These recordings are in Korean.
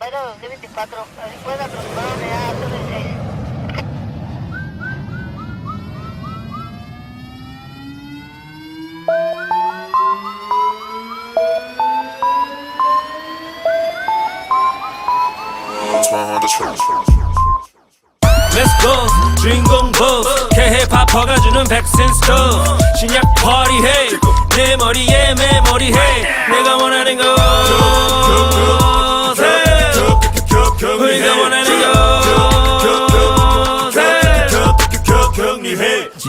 Pero de 24, así puede aproximadamente ya son de 6. Let's go 주인공 boss K-힙합 퍼가주는 백신 스톱 신약 파티해 내 머리에 메모리해 내가 원하는 것 우리가 원하는 것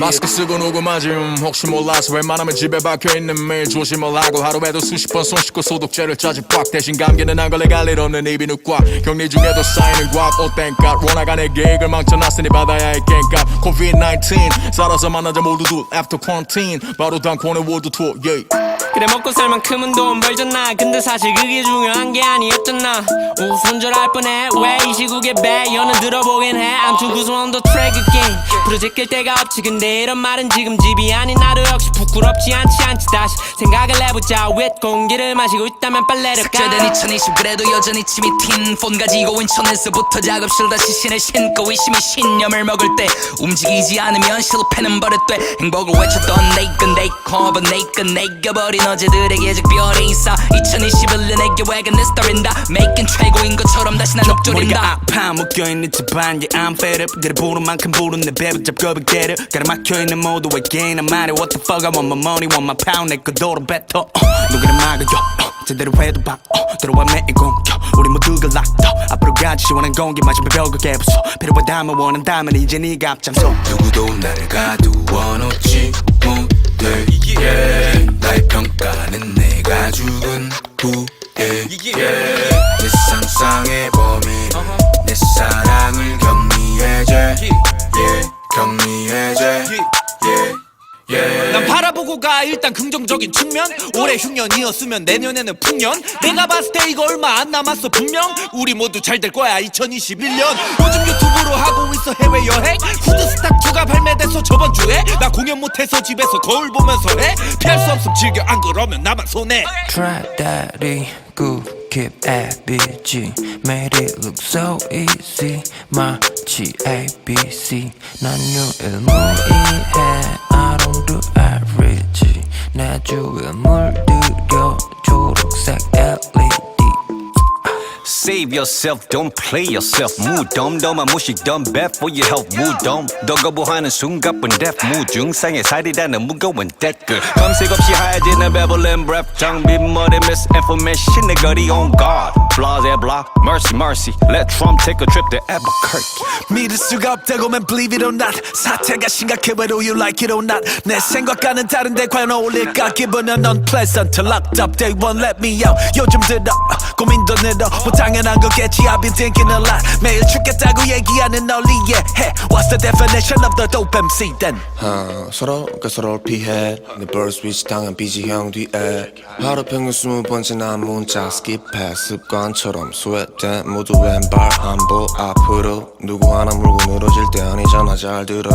마스크 쓰고 녹음하지 혹시 몰라서 웬만하면 집에 박혀있는 메일 조심을 하고 하루에도 수십 번 손 씻고 소독제를 짜지 빡 대신 감기는 안 걸려 갈 일 없는 입이 꽉 격리 중에도 쌓이는 과학 땡값 원화가 내 계획을 망쳐놨으니 받아야 할 깽값 COVID-19 살아서 만나자 모두들 After quarantine 바로 단권의 워드 투어 yeah. 그래 먹고 살 만큼은 돈 벌잖아 근데 사실 그게 중요한 게 아니었잖아 우손절할 뻔해 왜 이 시국에 배연은 들어보긴 해 I'm too good on the track again 부러질 때가 없지 근데 이런 말은 지금 집이 아닌 나도 역시 부끄럽지 않지 다시 생각을 해보자 윗 공기를 마시고 있다면 빨래를 까 삭제된 2020 그래도 여전히 침이 튄 폰 가지고 인천에서부터 작업실 다시 신을 신고 의심이 신념을 먹을 때 움직이지 않으면 실패는 버릇돼 행복을 외쳤던 내건 네이커버 내건 내가 버린 어제들에게 작별의 인사 2021년의 계획은 내 스타일인다 Making 최고인 것처럼 다시 난 읊조린다 머리가 아파 묶여있는 집안 yeah I'm fed up 그래 부른 만큼 부른 내 배를 잡고 get it 가로막혀있는 모두에게 난 말해 What the fuck I want my money want my pound 내 거도로 뱉어 누구를 막아요 제대로 해도 봐 들어와 매일 공격 우리 모두가 locked up 앞으로 가지 시원한 공기 마시며 벽을 깨부숴 필요하다면 원한다면 이제 네가 앞장서 누구도 나를 가두어 놓지 못해 yeah. 나의 평가는 내가 죽은 후에 yeah. 내 상상의 범위 내 사랑을 격리해제 yeah. 격리해제 yeah. Yeah. 난 바라보고 가 일단 긍정적인 측면 올해 흉년이었으면 내년에는 풍년 내가 봤을 때 이거 얼마 안 남았어 분명 우리 모두 잘 될 거야 2021년 요즘 유튜브로 하고 있어 해외여행 후드스탁2가 발매돼서 저번 주에 나 공연 못해서 집에서 거울 보면서 해 피할 수 없음 즐겨 안 그러면 나만 손해 Try daddy good keep ABG made it look so easy 마치 ABC 난 유일무이해 I don't do average 내 주위에 물들여 초록색 LED Save yourself, don't play yourself 무덤덤한 무식덤 bad for your health 무덤 너 거부하는 순간뿐 death 무증상의 살이라는 무거운 댓글 검색 없이 하얘지는 bevelin breath 장비 머리 misinformation 내 거리 on guard blase blah mercy mercy let Trump take a trip to Albuquerque 믿을 수가 없다고 man believe it or not 사태가 심각해 whether you like it or not 내 생각과는 다른데 과연 어울릴까 기분은 unpleasant locked up they won't let me out 요즘 들어 고민도 늘어 뭐 당연한 거겠지 I've been thinking a lot 매일 죽겠다고 얘기하는 널 이해해 What's the definition of the dope MC then 서로가 서로를 피해 내 bird switch 당한 비지형 뒤에 하루 평균 20번 지난 문자 스킵해 습관처럼 스웨된 모두의 발 한보 앞으로 누구 하나 물고 늘어질 때 아니잖아 잘 들어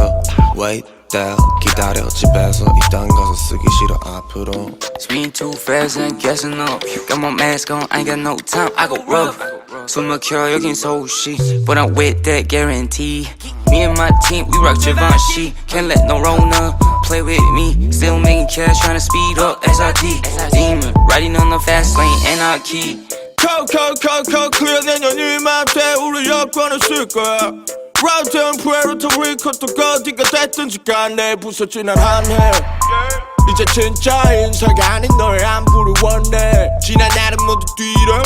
Wait there 기다려 집에서 이딴 가서 쓰기 싫어 앞으로 Speeding too fast and gassing up Got my mask on, I ain't got no time, I go rough 숨 막혀 여긴 서울시 But I'm with that guarantee Me and my team, we rock Givenchy Can't let no Rona play with me Still making cash, tryna speed up SRT Demon, riding on the fast lane, anarchy clear 내년 이맘때 우리 여권을 쓸 거야 Route and Puerto Rico 또 어디가 됐든지 간에 부서지난 한해 이제 진짜 인사가 아닌 널 안부를 원해 지난 날은 모두 뒤로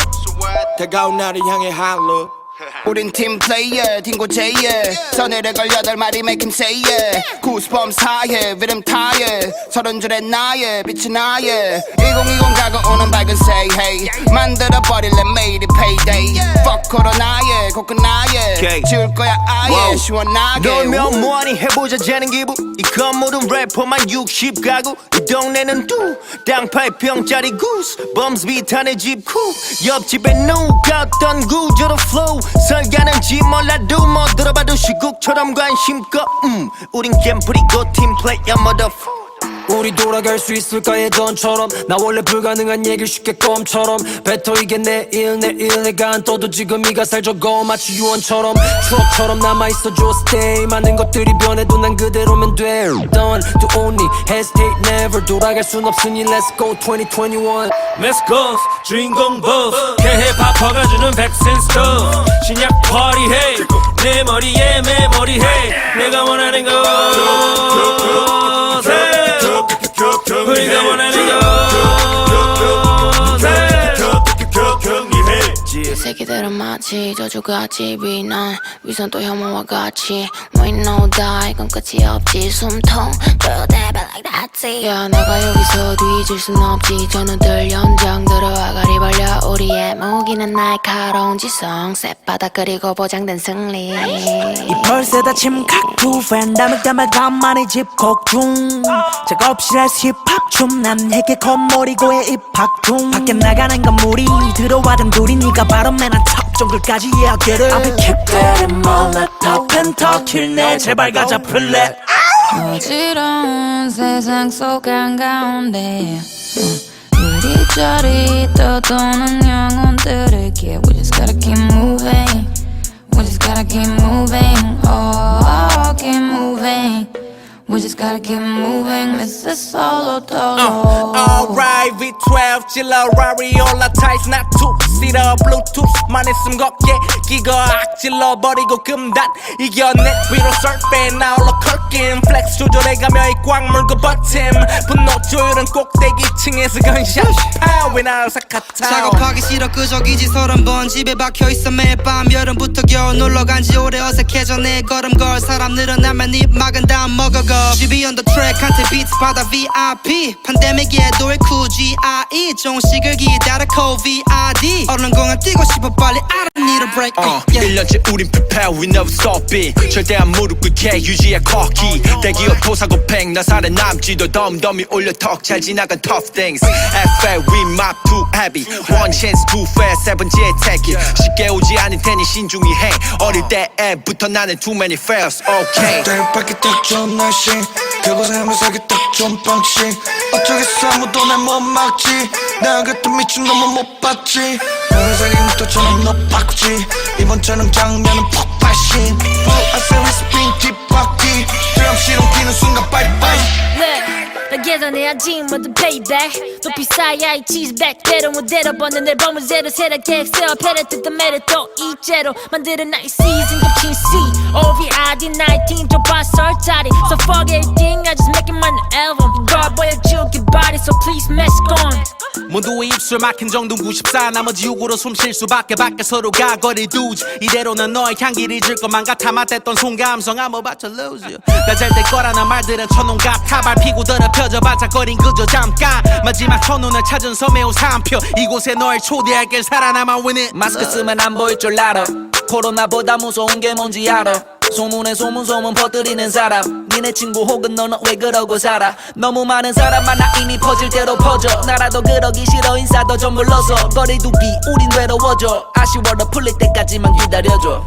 다가온 날을 향해 할로 우린 팀 플레이어 딩고제이에 서늘에 걸려 덜 말이 make him say yeah Goosebumps high rhythm tired 서른 줄의 나의 빛이 나의 2020 가고 밝은 say hey 만들어버릴래 made it payday Fuck 코로나에 코끝 나의 지울 거야 아예 시원하게 놀면 뭐하니 해보자 재는 기분 이 건물은 래퍼만 60가구 이 동네는 두 땅8평짜리 Goosebumps 비탄의 집쿠 옆집에 누가 어떤 구조로 flow 설계하는지 몰라도 뭐 들어봐도 시국처럼 관심껏 우린 갬플이고 팀플레이어 motherfucker 우리 돌아갈 수 있을까 예전처럼 나 원래 불가능한 얘기를 쉽게 껌처럼 뱉어 이게 내일 내가 안 떠도 지금 이 가사를 적어 마치 유언처럼 추억처럼 남아있어줘 stay 많은 것들이 변해도 난 그대로면 돼 Done to only hesitate never 돌아갈 순 없으니 let's go 2021 Let's go 주인공 buff 개해 바꿔가주는 백센 stuff 신약 파리해 내 머리에 메모리해 내가 원하는 것 우리가 원하는 것 새끼들은 마치 저주같이 비난 위선 또 혐오와 같이 We know die 이건 끝이 없지 숨통 그대발 like that's 야 내가 여기서 뒤질 순 없지 전우들 연장 들어와 가리 벌려 우리의 무기는 날카로운 지성 쌔바닥 그리고 보장된 승리 이 벌새다 침각 투팬 담을 가만히 집콕 중 작업실에 힙합 춤난 해계 겉머리고의 입학 중 밖에 나가는 건 무리 들어와든 둘이 네가 바로 맨한 top 정글까지 yeah get it I'll be kept it in my laptop 펜터킬 내 제발 가자 플랫 어지러운 세상 속 한가운데 이리저리 떠도는 영혼들에게 We just gotta keep moving We just gotta keep moving Oh, keep moving We just gotta keep moving This is solo dolo Alright V12 질러 라리올라 타이스 not two-seater Bluetooth만 있음 걷게 끼고 악질러 버리고 금단 이겨내 위로 surfing 나 홀로 컬긴 플렉스 조절해가며 이 꽉 물고 버팀 분노 조율은 꼭대기층에서 건샷 파위 날 사카타 작업하기 싫어 끄적이지 30번 집에 박혀있어 매일 밤 여름부터 겨울 놀러간지 오래 어색해져 내 걸음걸 사람 늘어나면 입 막은 다음 먹어가 GB on the track 한테 beats 받아 VIP 팬데믹에도 일 QGIE 종식을 기다려 COVID 얼른 공항 뛰고 싶어 빨리 I don't need a break 1년째 우린 prepare we never stop it 절대 안 무릎 꿇게 유지해 커키 대기업 도사고팽 나 살아남지도 덤덤이 올려 턱 잘 지나간 tough things FL we mop too heavy one chance too fast 세 번째 take it 쉽게 오지 않을 테니 신중히 해 어릴 때부터 나는 too many fails okay 밖에 딱 좋은 날씨 그곳에 하면서기 딱 좋은 방식 어쩌겠어 아무도 날 못 막지 내가 그랬던 미친 놈은 못 봤지 별의색이 묻어처럼 너 바꾸지 이번 촬영 장면은 폭발신 I say we spin 뒷바퀴 드럼실 옮기는 순간 빠이빠이 나 계산해야지 모두 payback 높이 쌓여 이 치즈백 대로 무대로 버는 앨범을 새로 새로 계획세워 패러트 더 매를 또 이제로 만드는 나의 season 겹친 C-O-V-I-D-19 좁아 설자리 So fuck everything I just make it my new album 이걸 보여줄게 body so please mask on 모두의 입술 막힌 정도 94 나머지 6으로 숨 쉴 수밖에 밖에서로 가 거리 두지 이대로는 너의 향기를 줄 것만 같아 맞댔던 손감성 I'm about to lose you 나 잘 될 거라는 말들은 천원 같아 밟히고 더럽혀져 반짝거린 그저 잠깐 마지막 천운을 찾은 섬의 우산표 이곳에 널 초대할게 살아남아 win it 마스크 쓰면 안 보일 줄 알아 코로나보다 무서운 게 뭔지 알아 소문에 소문 퍼뜨리는 사람 니네 친구 혹은 너는 왜 그러고 살아 너무 많은 사람 만나 이미 퍼질 대로 퍼져 나라도 그러기 싫어 인사도 좀 불러서 거리두기 우린 외로워져 아쉬워도 풀릴 때까지만 기다려줘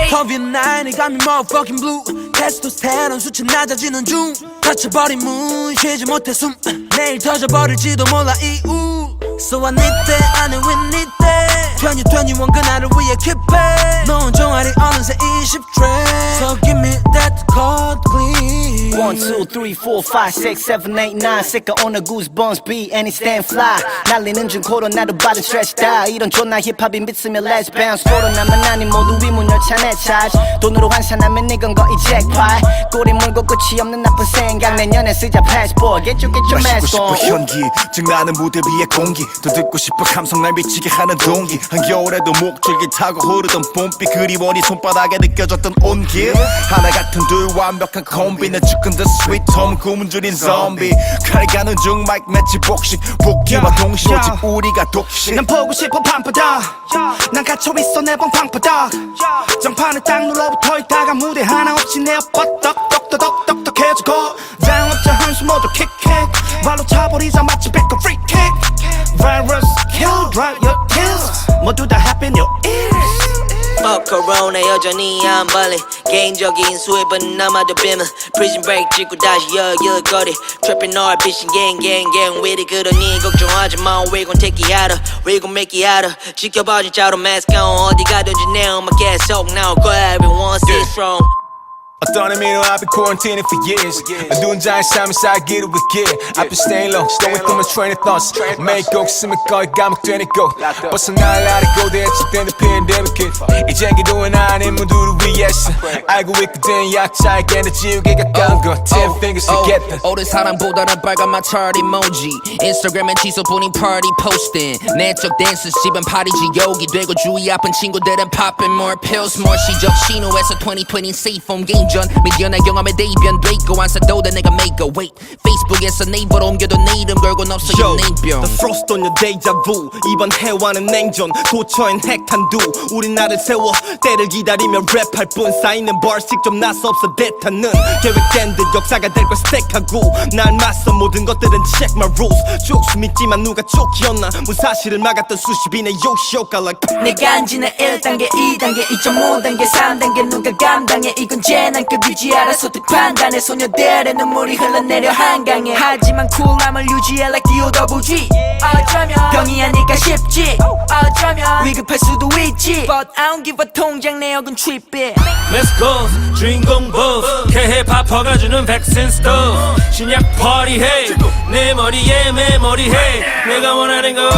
COVID-19이 got me motherfucking blue 테스토스테론 수치 낮아지는 중 다쳐버린 문 쉬지 못해 숨 내일 터져버릴지도 몰라 이후 So I need that I know we need that 2021 그날을 위해 keep it 넌 종아리 어느새 20트랙 So give me that code please 1, 2, 3, 4, 5, 6, 7, 8, 9 새까 오늘 goosebumps beat and it stand fly 날리는 중 코로나로 받은 스트레스다 이런 존나 힙합이 믿으면 let's bounce 코로나만 아닌 모두 위문 열차 내 차지 돈으로 환산하면 이건 거의 잭팟 꼬리 물고 끝이 없는 나쁜 생각 내년에 쓰자 passport get your mask on 싶어 현기 증나는 무대 위의 공기 더 듣고 싶어 감성 날 미치게 하는 동기 한겨울에도 목줄기 타고 흐르던 봄비 그리워 네 손바닥에 느껴졌던 온기 하나 같은 둘 완벽한 콤비 내 축은 the sweet home 구문 줄인 좀비 칼가는 중 마이크 매치 복식 복귀와 동시 오직 우리가 독식 난 보고 싶어 밤바다 난 갇혀있어 내 방 방바닥 장판에 딱 눌러붙어 있다가 무대 하나 없이 내 떡떡떡떡떡떡떡해지고 자영업자 한숨 모두 킥킥 발로 차버리자 마치 백거 프리킥 Virus kill drop your kills 모두 다 happy in your ears Corona 여전히 안 발리 개인적인 수입은 남아도 빔은 프리즌 브레이크 찍고 다시 여기거리 트래핑 널 비신 gang 위리 그러니 걱정하지 마 We gon take it out We gon make it out 지켜봐 진짜로 mask on 어디 가든지 내 음악 계속 나올 거야 Everyone stay strong 어떤 의미로 I've been quarantining for years 어두운 자의 삶에서 알기를 위해 I've been staying low Stay with my train of thoughts 매일 꼭 있으면 거의 감옥되니까 벗어날 아래고 대체되는 팬데믹 이젠 기도는 아닌 모두를 위해서 알고 있거든 약자에게는 지우개 가까운 것 10 fingers together 오랜 사랑보다는 빨간맛 차트 이모지 인스타그램엔 지소뿐인 party posting 내적 댄스 씹은 파리 지옥이 되고 주위 아픈 친구들은 popping more pills more 시적 신호에서 2020 safe phone game 전 미련한 경험에 대변돼 있고 완사도돼 내가 make a wait 페이스북에서 네이버로 옮겨도 내 이름 걸고는 없어 이 네임병 The frost on your deja vu 이번 해와는 냉전 도처엔 핵탄두 우린 나를 세워 때를 기다리며 랩할 뿐 쌓이는 bars 직접 나서 없어 데이터는 계획된 듯 역사가 될 걸 스택하고 날 맞선 모든 것들은 check my rules 쭉 숨있지만 누가 쪽이었나 무사실을 막았던 수십인의 요시오가 like 내가 안지는 1단계 2단계 2.5단계 3단계 누가 감당해 이건 재난급이지 알아서 득 판단해 소녀들의 눈물이 흘러내려 한강에 하지만 쿨함을 유지해 like D.O.W.G 어쩌면 병이 아닐까 싶지 어쩌면 위급할 수도 있지 But I don't give a 통장 내역은 tripit Let's go 주인공 buff K-힙합 퍼가주는 백신 stuff 신약 파티해 내 머리에 메모리해 내가 원하는 것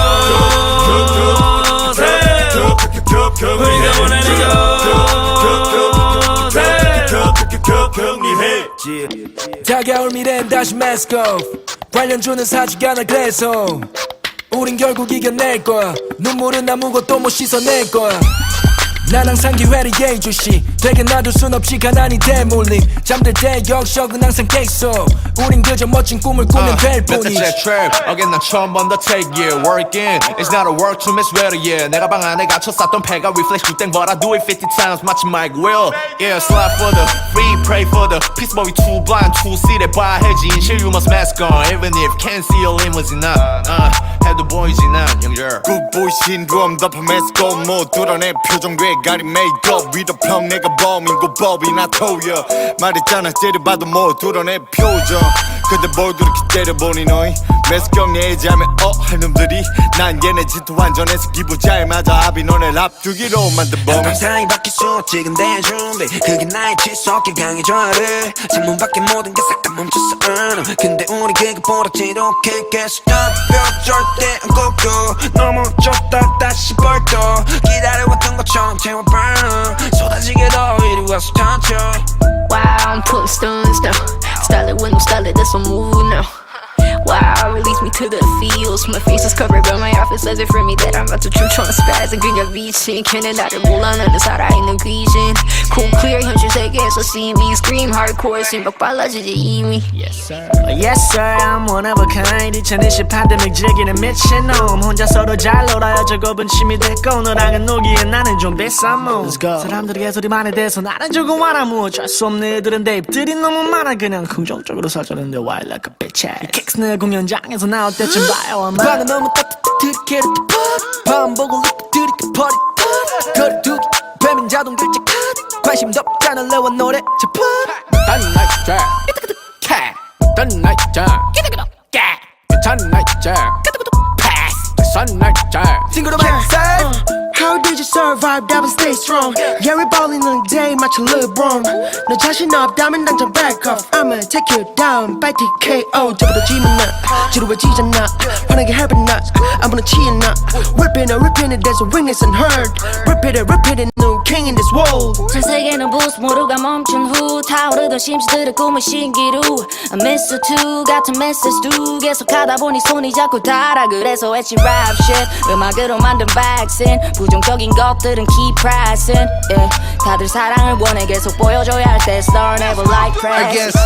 우리가 원하는 것 다가올 미래는 다시 mask off 관련 주는 사지가 날 그래서 우린 결국 이겨낼 거야 눈물은 아무것도 못 씻어낼 거야 난 항상 기회를 예의주시 되게 놔둘 순 없지 가난이 대물림 잠들 때 역적은 항상 계속 우린 그저 멋진 꿈을 꾸면 될 뿐이지 멧돼지의 trap 어긴 난 처음 본다 take it working It's not a work to miss better yeah 내가 방 안에 갇혀 쌌던 패가 reflex 땡 but I do it 50 times 마치 Mike Will Yeah slide for the free pray for the peace but we too blind to see that 봐야지 인실 you must mask on even if can't see your limousine 해도 보이지 난 영절 굿보이 신드롬 덮어 메스고 못 드러내 표정 괴가리 메이크업 위로 평 내가 범인고 법이나 토여 말했잖아 째려봐도 못 드러내 표정 근데 뭘 그렇게 때려보니 너희 메스경 내지하면 할 놈들이 난 얘네 짓도 완전해서 기분 잘 맞아 아비 너네 앞두기로 만든 범인 항상이 바뀔 수 없지 근데 준비 그게 나의 치솟게 강해져야 돼 창문 밖에 모든 게 싹 다 멈췄어 근데 우리 그거보다 지독해 계속 절대 안 꺾여 넘어졌다 다시 벌떡 기다려왔던 것처럼 채워 burn 쏟아지게 더 이리 와서 touch Wow, I'm putting stones down. Style it when I'm styling, that's what I'm moving now. Wow, release me to the fields. My face is covered by my office says it for me that I'm about to trip on a spaz and 그냥 미친 걔는 나를 몰라 나는 살아있는 귀신 Cool clear 현실 세계에서 see me scream hardcore 심박 빨라지지 이미 Yes sir Yes sir I'm one of a kind 2020 팬데믹 즐기는 미친놈 혼자 서로 잘 놀아요 저거분 취미 됐고 너랑은 놀기에 나는 좀 비싼 몸 사람들의 개소리만에 대해서 나는 조금 알아무 어쩔 수 없는 애들은 대입들이 너무 많아 그냥 긍정적으로 살자는데 why like a bitch ass 내 공연장에서 나올 때쯤 봐요 아마 방은 너무 따뜻해 밤 보고 들이켜 버리 거리두기 배민 자동 결제 카드 관심도 없잖아 레와 노래 제품 Dynamite Jack Cat Dynamite Jack Dynamite Jack Pass Sunlight Jack 친구로 만세 How did you survive? 답은 stay strong Yeah we ballin' on the day 마치 LeBron 너 자신 없다면 당장 back off I'ma take you down by TKO 저보다 지면 나 지루해지잖아 화나게 해봐 나 아무나 취해 나 Rippin' it there's a weakness in hurt Rip it new king in this world 전 세계는 부스 모두가 멈춘 후 타오르던 심지들의 꿈은 신기루 I miss you too 같은 메시지도 계속하다 보니 손이 자꾸 닳아 그래서 외치 rap shit 음악으로 만든 vaccine 부정적인 것들은 keep pressing yeah. 다들 사랑을 원해 계속 보여줘야 할 때 star never like press I guess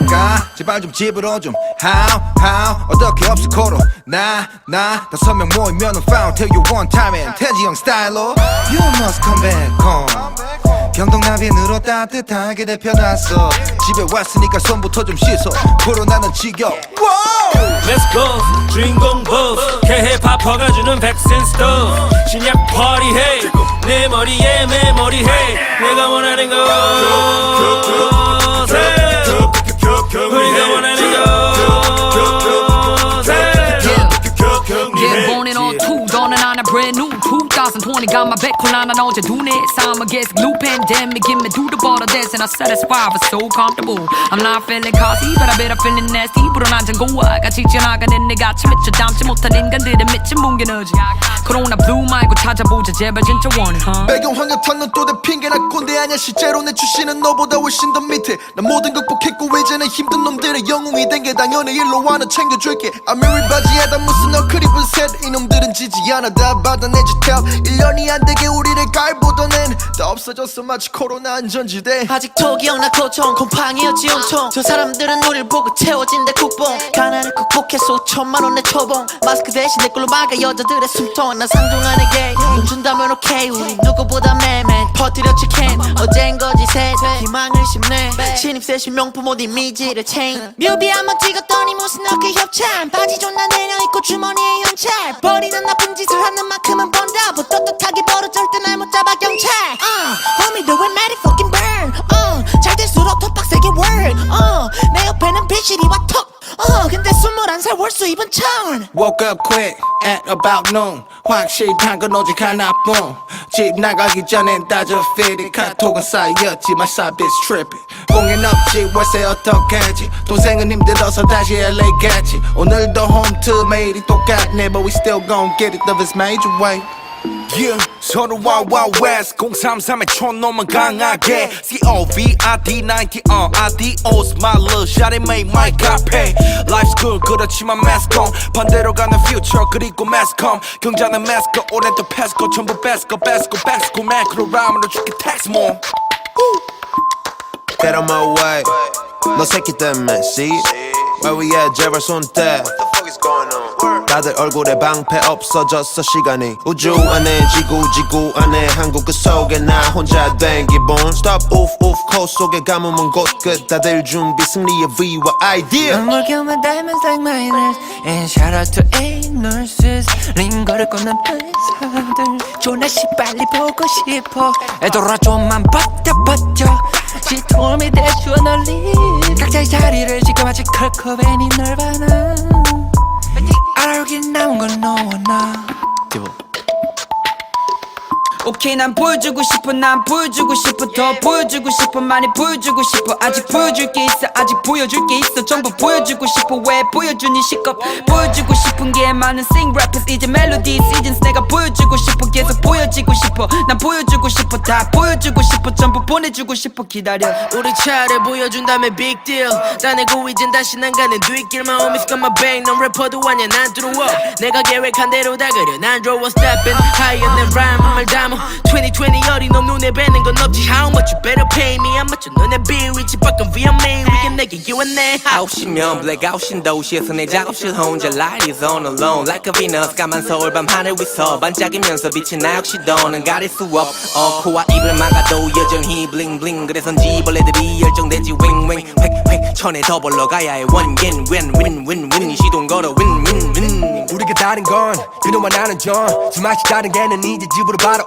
가 제발 좀 집으로 좀 how 어떻게 없어 코로 나 5명 모이면은 found till you one time and 태지 형 스타일로 You must come back home 경동나비으로 따뜻하게 데펴놨어 집에 왔으니까 손부터 좀 씻어 코로나는 지겨 Let's go 주인공 보스 K-팝퍼가 주는 백신 스토브 신약 파티해 내 머리에 메모리해 내가 원하는 곳에 우리가 원하는 곳에 Get born in on two, dawning on a brand new 2020. Got my back on 난 어제 눈에 삶을 계속 new pandemic. Give me do the bottle dance and I satisfy for so comfortable. I'm not feeling cozy, but I bet I'm feeling nasty. 불어난 잔고와 같이 지나가는 내같이 미쳐 담지 못한 인간들의 미친 뭉개너지. 코로나 블루 말고 찾아보자 제발 진짜 원해. 배경환경 탔는 또 내 핑계나 꼰대 아냐 실제로 내 출신은 너보다 훨씬 더 밑에 난 모든 극복했고 이제는 힘든 놈들의 영웅이 된 게 당연히 일로 와는 챙겨줄게 아메리 바지에다 무슨 너클립은 셋 이놈들은 지지 않아 다 받아내지 탭 1년이 안 되게 우리를 깔보던 애는 다 없어졌어 마치 코로나 안전지대 아직도 기억나 고통 곰팡이였지 온통 저 사람들은 우릴 보고 채워진대 국뽕 가난을 극복해서 5천만 원의 초봉 마스크 대신 내 걸로 막아 여자들의 숨통 난 상종하는 게 돈 준다면 오케이 우리 누구보다 매맨 퍼뜨렸지 캔 어젠 거짓에 희망을 심네 신입새 신명품 옷 이미지를 체인 뮤비 한번 찍었더니 무슨 어깨 협찬 바지 존나 내려입고 주머니에 현찰 버리는 나쁜 짓을 하는 만큼은 번다 뭐 떳떳하게 벌어질 때 날 못 잡아 경찰 Homie do it mad it fucking burn 잘 될수록 더 빡세게 work 내 옆에는 비실이 와 턱 근데 21살 월수 입은 천 Woke up quick at about noon 확실한 건 오직 하나뿐 집 나가기 전엔 따져 fit 카톡은 쌓였지만 사비스 tripping 공연 없지 월세 어떡하지 동생은 힘들어서 다시 LA 갔지 오늘도 home to 매일이 똑같네 But we still gon' get it though it's major way Yeah, 서로 wild wild west 033의 촌놈은 강하게 COVID-19 adios my little shawty make my copy Life's good 그렇지만 mask on 반대로 가는 future 그리고 mask on 경자는 mask 올해 또 패스고 전부 뺏고 매크로 라면으로 줄게 tax more Get on my way 너 새끼 때문에 see Where we at 제발 손대 다들 얼굴에 방패 없어졌어 시간이 우주 안에 지구 안에 한국 그 속에 나 혼자 된 기분 Stop oof 코 속에 가뭄은 곧 끝 다들 준비 승리의 V와 idea I'm working with diamonds like miners And shout out to A nurses 링거를 꽂는 의사들 조나씨 빨리 보고 싶어 애들아 좀만 버텨 She told me that you are 널리 각자의 자리를 지금 아직 컬커베니 널바나 알아오긴 나온 건 너와 나 오케이 난 보여주고 싶어 난 보여주고 싶어 더 보여주고 싶어 많이 보여주고 싶어 아직 보여줄 게 있어 아직 보여줄 게 있어 전부 보여주고 싶어 왜 보여주니 시겁 보여주고 싶은 게 많은 sing rappers 이제 멜로디 시즌스 내가 보여주고 싶어 계속 보여지고 싶어 난 보여주고 싶어 다 보여주고 싶어 전부 보내주고 싶어 기다려 우리 차를 보여준다면 big deal 짜내고 이젠 다시 난 가는 뒷길만 homies got my back 넌 래퍼도 아냐 난 들어와 내가 계획한 대로 다 그려 난 draw stepping higher than rhyme 말 담아 2020 어린 놈 눈에 뵈는 건 없지 How much you better pay me 안 맞춰 너네 비위치 밖은 VMA 위에 내게 you and 내 9시면 blackout인 도시에서 내 작업실 혼자 light is on alone Like a Venus 까만 서울 밤 하늘 위서 반짝이면서 빛이 나 역시 너는 가릴 수 없어 코와 입을 막아도 여전히 bling bling 그래서인지 벌레들이 열정되지 웽웽 획획 천에 더 벌러가야 해 원겐 win 시동 걸어 win 우리가 다른 건 그놈과 나는 좀 맛이 다른 게는 이제 집으로 바로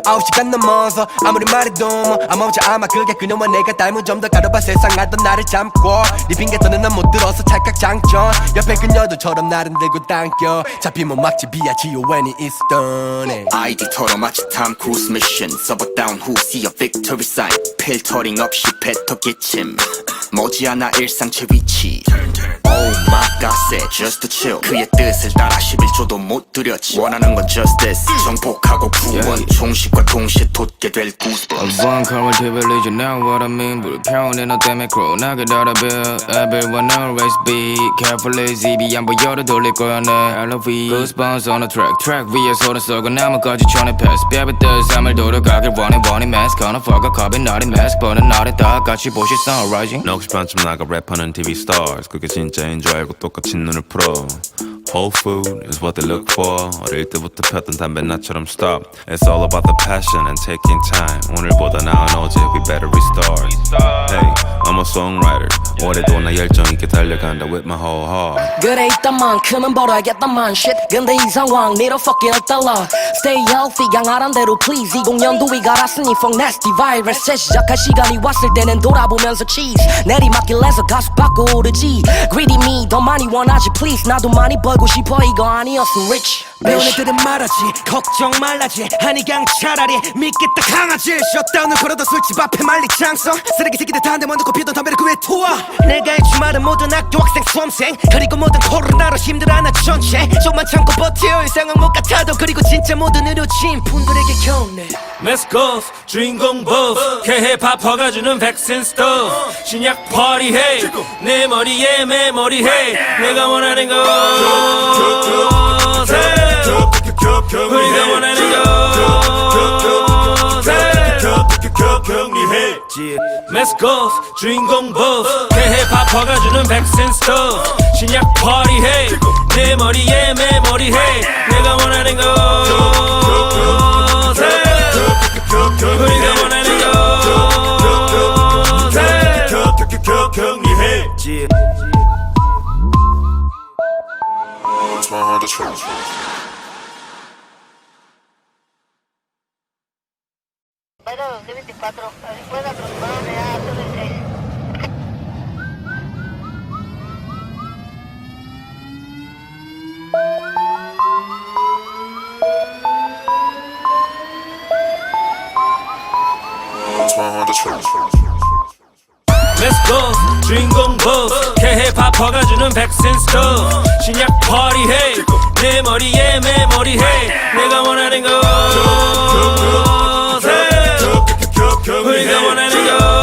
9시간 넘어서 아무리 말해도 아마 그게 그놈과 내가 닮은 좀 더 가려봐 세상 알던 나를 참고 네 핑계떠는 난 못 들어서 찰칵 장전 옆에 그녀들처럼 나를 들고 당겨 잡히면 막지 B.I.G.O.N.이 있었던 애 아이디 털어 마치 탐 크루즈 미션 서버 다운 후 see a victory sign 필터링 없이 뱉어 기침 머지않아 일상 최위치 Oh my god said just to chill 그의 뜻을 따라 11초도 못 들였지 원하는 건 just this 정복하고 구원 종식과 동시에 돋게 될 goosebumps One current religion now what I mean 불평은 너 때문에 코로나가 달아벼 Everyone always be careful lazy 안 보여도 돌릴 거야 내 LOV Goosebumps on a track 위에서는 썩어 나무까지 전에 pass Baby 때 삶을 돌아가길 원해 mask on a fuck 겁이 나린 mask 버는 날에 다 같이 보실 sun rising 너 9시 반쯤 나가 랩하는 TV stars 그게 진짜인 줄 알고 똑같이 눈을 풀어 Whole food is what they look for. 어릴 때부터 폈던 담배 나처럼 stop. It's all about the passion and taking time. 오늘보다 나은 어제 we better restart. Hey, I'm a songwriter. 올해도 나 열정 있게 달려간다 with my whole heart. 그래 있단 만큼은 벌어야겠다만 shit. 근데 이 상황 need a fucking 달러. Stay healthy 양아란 대로 please. 20년도에 갈았으니 fuck nasty virus. 재시작할 시간이 왔을 때는 돌아보면서 cheese. 내리막길에서 가속 받고 오르지. Greedy me 더 많이 원하지 please. 나도 많이 벌고 싶어 이거 아니었음 rich. 배운 애들은 말하지 걱정 말라지 아니 그냥 차라리 믿겠다 강아지 셧다운을 걸어도 술집 앞에 말리 장성 쓰레기 새끼들 다 한 대 먼저 피던 담배를 그 위에 투어 내가 이 주말은 모든 학교 학생 수험생 그리고 모든 코로나로 힘들어 나 전체 좀만 참고 버텨 일상은 못 같아도 그리고 진짜 모든 의료진 분들에게 겨우네 Let's go 주인공 boss K-힙합 허가주는 백신 스토브 신약 파티해 내 머리에 메모리해 내가 원하는 거 우리가 원하는 거 Let's go 주인공 boss K-힙합 허가주는 백신 스토브 신약 파티해 내 머리에 메모리해 내가 원하는 거 우리가 원하는 거 격리해 Bueno, de 24, después la próxima ya son de 6. Let's go 주인공 boss K-힙합 허가주는 백신 스토브 신약 파티해 내 머리에 메모리해 내가 원하는 거 우리가 원하는 거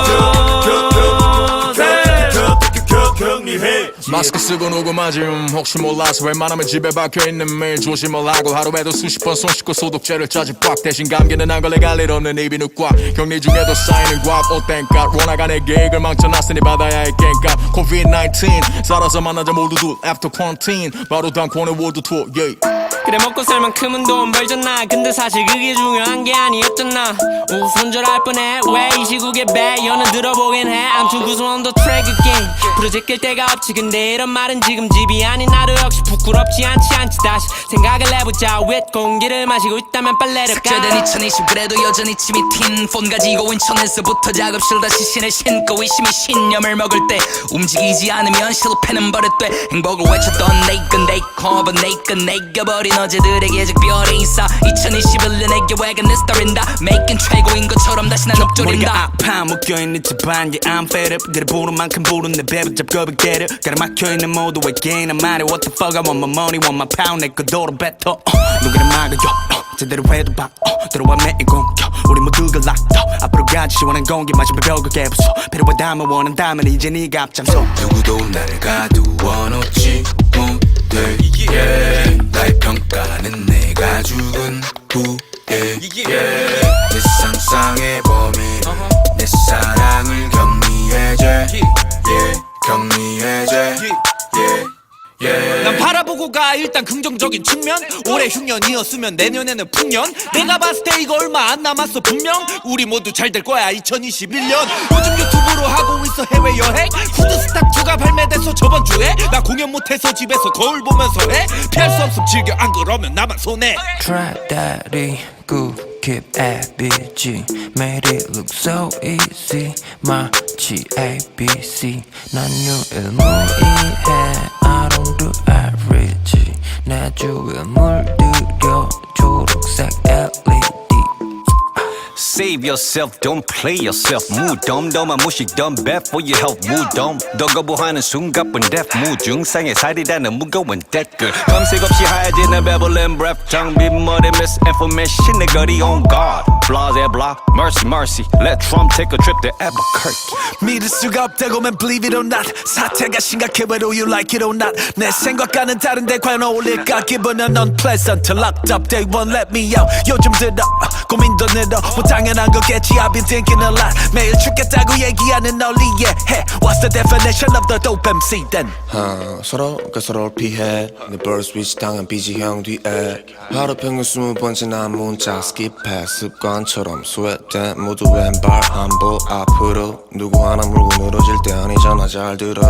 마스크 쓰고 녹음하지 혹시 몰라서 웬만하면 집에 박혀있는 매일 조심을 하고 하루에도 수십 번 손 씻고 소독제를 짜지 꽉 대신 감기는 안 걸려 갈 일 없는 입이 눅꽉 격리 중에도 쌓이는 과학 땡값 워낙 내 계획을 망쳐놨으니 받아야 할 깽값 COVID-19 살아서 만나자 모두들 After quarantine 바로 다음 코너 월드 투어 yeah. 그래 먹고 살 만큼은 돈 벌잖아 근데 사실 그게 중요한 게 아니었잖아 우손절할 뻔해 왜 이 시국에 배연은 들어보긴 해 암튼 구성 on the track again 부러질 데가 없지 근데 이런 말은 지금 집이 아닌 나도 역시 부끄럽지 않지 다시 생각을 해보자 윗 공기를 마시고 있다면 빨래를 삭제된 2020 그래도 여전히 침이 튄 폰 가지고 인천에서부터 작업실 다시 신을 신고 의심이 신념을 먹을 때 움직이지 않으면 실패는 버릇돼 행복을 외쳤던 내건 내 커버 내건 내겨버린 어제들에게 작별의 인사 2021년의 계획은 내 스타일인다 making 최고인 것처럼 다시 난 읊조린다 머리가 아파 묶여있는 집안 yeah I'm fed up 그래 부른 만큼 부른 내 배를 잡고 get it 가로막혀있는 모두의 gain I'm mad at what the fuck I want my money want my pound 내 거도로 뱉어 누구를 막아요 제대로 해도 봐 들어와 매일 공격 우리 모두가 locked up 앞으로 가지 시원한 공기 마시며 벽을 깨부숴 필요하다면 원한다면 이제 네가 앞장서 누구도 날 가두어 놓지 못해 yeah. 나의 평가는 내가 죽은 후에 yeah. 내 상상의 범인 내 사랑을 격리해제 yeah. 격리해제 yeah. 난 바라보고 가 일단 긍정적인 측면 올해 흉년이었으면 내년에는 풍년 내가 봤을 때 이거 얼마 안 남았어 분명 우리 모두 잘 될 거야 2021년 요즘 유튜브로 하고 있어 해외여행 후드스탁2가 발매됐어 저번 주에 나 공연 못해서 집에서 거울 보면서 해 피할 수 없음 즐겨 안 그러면 나만 손해 Try daddy good keep ABG made it look so easy 마치 ABC 난 유일무이해 I don't do average 내 주위에 물들여 초록색 LED Save yourself, don't play yourself. 무덤덤한 무식덤, bad for your health. 무덤, 너 거부하는 순간뿐 death. 무증상의 살이라는 무거운 댓글. 검색 없이 하얘지는 bevelin breath. 장비 머리 misinformation 내 거리 on guard. Blase blah, mercy mercy. Let Trump take a trip to Albuquerque. 믿을 수가 없다고 man believe it or not 사태가 심각해 whether you like it or not 내 생각과는 다른데 과연 어울릴까 기분은 unpleasant Locked up they won't let me out 요즘 들어 고민도 늘어 못당해 당연한 거겠지 I've been thinking a lot 매일 죽겠다고 얘기하는 널 이해해 What's the definition of the dope MC then? 서로가 서로를 피해 내 birth switch 당한 삐지 형 뒤에 하루 평균 20번 지난 문자 스킵해 습관처럼 스웨트된 모두 왼발 한보 앞으로 누구 하나 물고 늘어질 때 아니잖아 잘 들어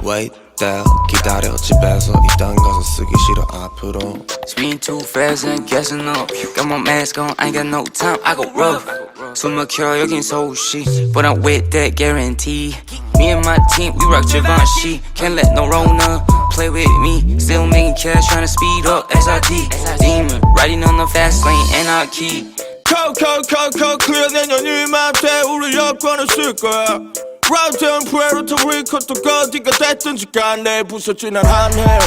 Wait there 기다려 집에서 이딴 가서 쓰기 싫어 앞으로 Speeding too fast and gassing up Got my mask on, I ain't got no time, I go rough 숨 막혀 여긴 서울시 But I'm with that guarantee Me and my team, we rock Givenchy Can't let no Rona play with me Still making cash, tryna speed up SRT Demon, riding on the fast lane, anarchy clear 내년 이맘때 우리 여권을 쓸 거야 Round town, Puerto Rico 또 어디가 됐든지 간에 부서지난 한해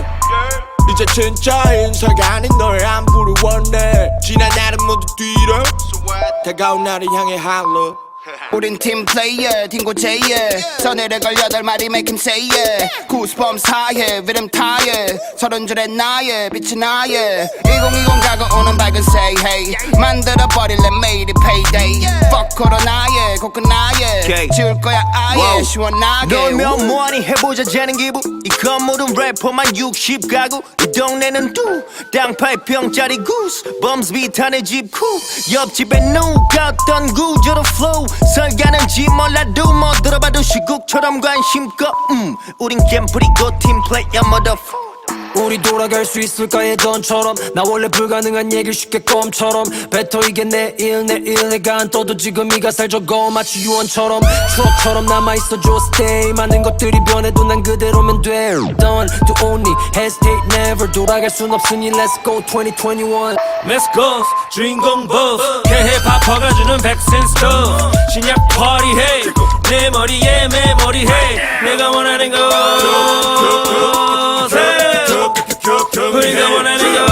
이제 진짜 인사가 아닌 너의 안부를 원해 지난 날은 모두 뒤로 다가온 날을 향해 할로 우린 팀 플레이어 딩고 제이에 선의를 걸 8마리 make him say yeah Goosebumps high rhythm tired 서른 줄의 나의 빛이 나의 2020 가고 밝은 say hey 만들어버릴래 made it payday Fuck 코로나에 코끝 나의 지울 거야 아예 시원하게 놀면 뭐하니 해보자 재는 기분 이 건물은 래퍼만 60가구 이 동네는 두 땅파에 병짜리 Goosebumps 비탄의 집쿠 옆집에 누가 어떤 구조로 flow 설가는지 몰라도 뭐 들어봐도 시국처럼 관심껏 우린 캠프리고 팀플레이어 motherfucker 우리 돌아갈 수 있을까 예전처럼 나 원래 불가능한 얘기를 쉽게 껌처럼 뱉어 이게 내일 내가 안 떠도 지금 이가 살 적어 마치 유언처럼 추억처럼 남아있어줘 stay 많은 것들이 변해도 난 그대로면 돼 Done to only hesitate never 돌아갈 순 없으니 let's go 2021 Let's go 주인공 buff 개해 바빠가주는 백센 stuff 신약 파티해 내 머리에 메모리해 내가 원하는 거 우리가 원하는 거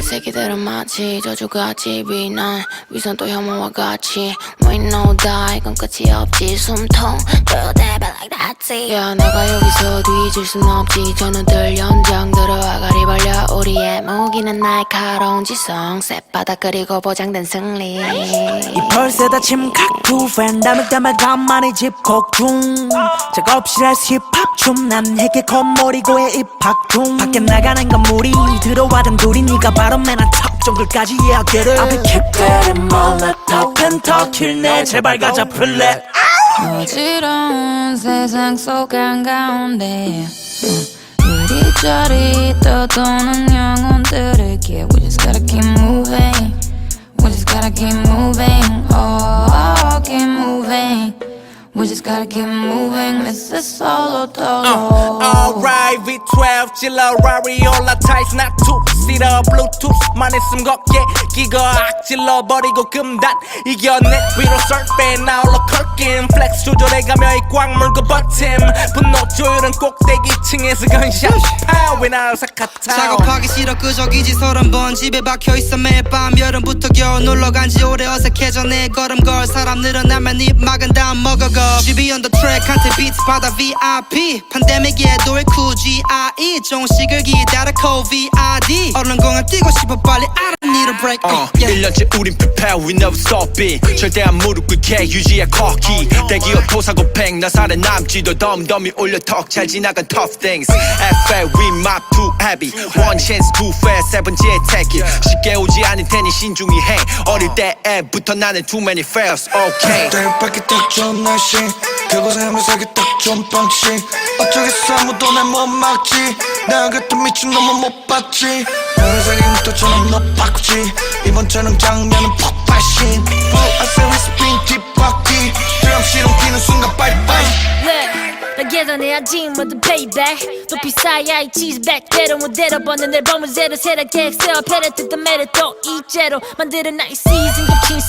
새끼들은 마치 저주같이 비난 위선 또 혐오와 같이 We know die 이건 끝이 없지 숨통 조대발 like that's 야 내가 여기서 뒤질 순 없지 저놈들 연장 들어와 가리 벌려 우리의 무기는 날카로운 지성 쌔바닥 그리고 보장된 승리 이 벌새다 침각 프로팬 담을 가만히 집콕 중 작업실에서 힙합 춤난 핵의 겉머리고의 입학 중 밖에 나가는 건 무리 들어와든 둘이 네가 바로 맨 안 탑 정글까지 yeah get it I'll be kicked out in my laptop 펜터킬네 제발 가자 플랫 어지러운 세상 속 한가운데 이리저리 떠도는 영혼들에게 We just gotta keep moving We just gotta keep moving Oh, keep moving We just gotta keep moving This is solo dolo Alright V12 질러 라리올라 타이스 not two-seater Bluetooth만 있음 걷게 끼고 악질러 버리고 금단 이겨내 위로 surfing 나 홀로 컬긴 플렉스 조절해가며 이 꽉 물고 버팀 분노 조율은 꼭대기층에서 건샷 파워 날 사카타 작업하기 싫어 끄적이지 30번 집에 박혀있어 매일 밤 여름부터 겨울 놀러간지 오래 어색해져 내 걸음걸 사람 늘어나면 입 막은 다음 먹어가 GB on the track 한테 beats 받아 VIP 팬데믹에도 왜 굳이 IE 종식을 기다려 COVID 얼른 공항 뛰고 싶어 빨리 I don't need a break 1년째 우린 prepare we never stop it 절대 안 무릎 꿇게 유지해 cocky 대기업 도사고팽 나 살에 남지도 덤덤이 올려 턱 잘 지나간 tough things FA we mop too heavy one chance too fast 세 번째 take it 쉽게 오지 않을 테니 신중히 해 어릴 때부터 나는 too many fails okay 밖에 딱 좋은 날씨 그곳에 하면서기 딱 좋은 방식 어쩌겠어 아무도 날 못 막지 내가 그때 미친 놈은 못 봤지 너의 인터처럼 너 바꾸지 이번처럼 장면은 폭발신 I say we spin 뒷바퀴 드럼 시동키는 순간 빠이빠이 나 예전해야지 모두 payback 또 비싸야 이 치즈백 때로 무대로 버는 앨범을 새로 계획 세워 패러트 더 매를 또 이제로 만드는 나의 season 겹친 C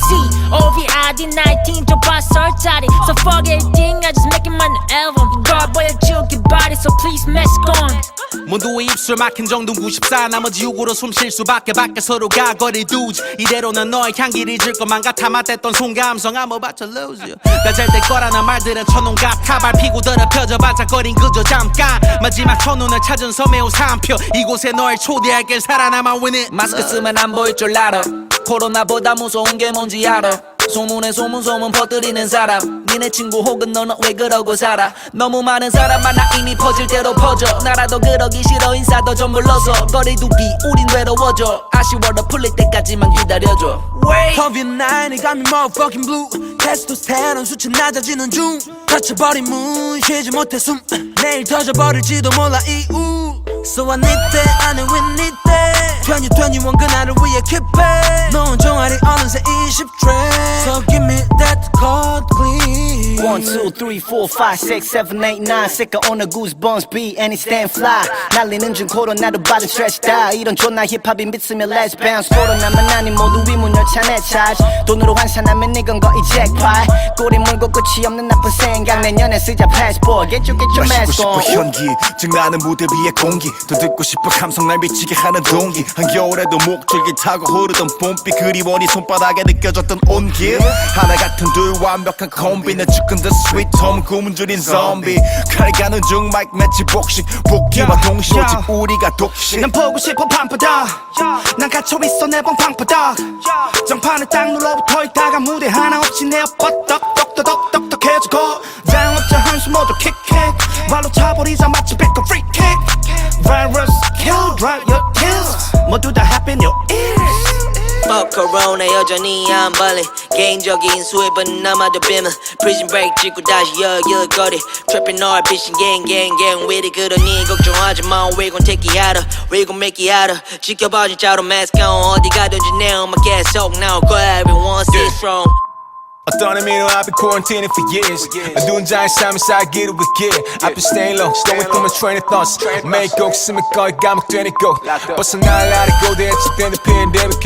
OVID-19 좁아 설자리 So fuck everything I just making my new album 이걸 보여줄게 body so please mask on 모두의 입술 막힌 정도 94 나머지 6으로 숨 쉴 수밖에 밖에 서로가 거리 두지 이대로는 너의 향기를 질 것만 같아 맞댔던 손감성 I'm about to lose you 나 잘 될 거라는 말들은 천원 같아 밟히고 더럽혀져 반짝거린 그저 잠깐 마지막 천운을 찾은 섬의 우산표 이곳에 널 초대할게 살아남아 win it 마스크 쓰면 안 보일 줄 알아 코로나보다 무서운 게 뭔지 알아 소문에 소문 퍼뜨리는 사람 니네 친구 혹은 너는 왜 그러고 살아 너무 많은 사람 만나 이미 퍼질 대로 퍼져 나라도 그러기 싫어 인사도 좀 불러서 거리두기 우린 외로워져 아쉬워도 풀릴 때까지만 기다려줘 COVID-19이 got me motherfucking blue 테스토스테론 수치 낮아지는 중 다쳐버린 문 쉬지 못해 숨 내일 터져버릴지도 몰라 이유 So I need that I know we need that 2021 그날을 위해 keep it 넌 종아리 어느새 20트랙 So give me that code please 1, 2, 3, 4, 5, 6, 7, 8, 9 Sick of on the goosebumps beat and it stand fly 날리는 중 코로나도 받은 스트레스다 이런 존나 힙합이 믿으면 let's bounce 코로나만 아닌 모두 위문 열차내 charge 돈으로 환산하면 이건 거의 잭팟 꼬리 물고 끝이 없는 나쁜 생각 내년에 쓰자 passport Get your mask on 싶어 현기 증나는 무대 위의 공기 더 듣고 싶어 감성 날 미치게 하는 동기 한겨울에도 목줄기 타고 흐르던 봄비 그리워 네 손바닥에 느껴졌던 온기 하나 같은 둘 완벽한 콤비 내 죽은 듯 sweet home 구문 줄인 좀비 칼가는 중 마이크 매치 복식 복귀와 동시 오직 우리가 독식 난 보고 싶어 밤바다 난 갇혀있어 내 방 방바닥 정판에 딱 눌러붙어 있다가 무대 하나 없이 내 뻗떡 똑똑똑똑똑해지고 자영업자 한숨 모두 킥킥 발로 차버리자 마치 백업 프리킥 Virus kill drive your kills 모두 다 happen your ears Fuck corona 여전히 안 발리 개인적인 수입은 남아도 비밀 Prison break 찍고 다시 여길 거리 Trapping all bitchin' gang with it 그러니 걱정하지 마 We gon' take it out of We gon' make it out of 지켜봐 진짜로 mask on 어디 가든지 내 음악 계속 나올 거야 Everyone stay strong 어떤 의미로 I've been quarantining for years 어두운 자의 삶에서 I get it with gear I've been staying low, staying through my train of thoughts Make go 쓰면 거의 감옥되니까 벗어날 날이고 대체된 the pandemic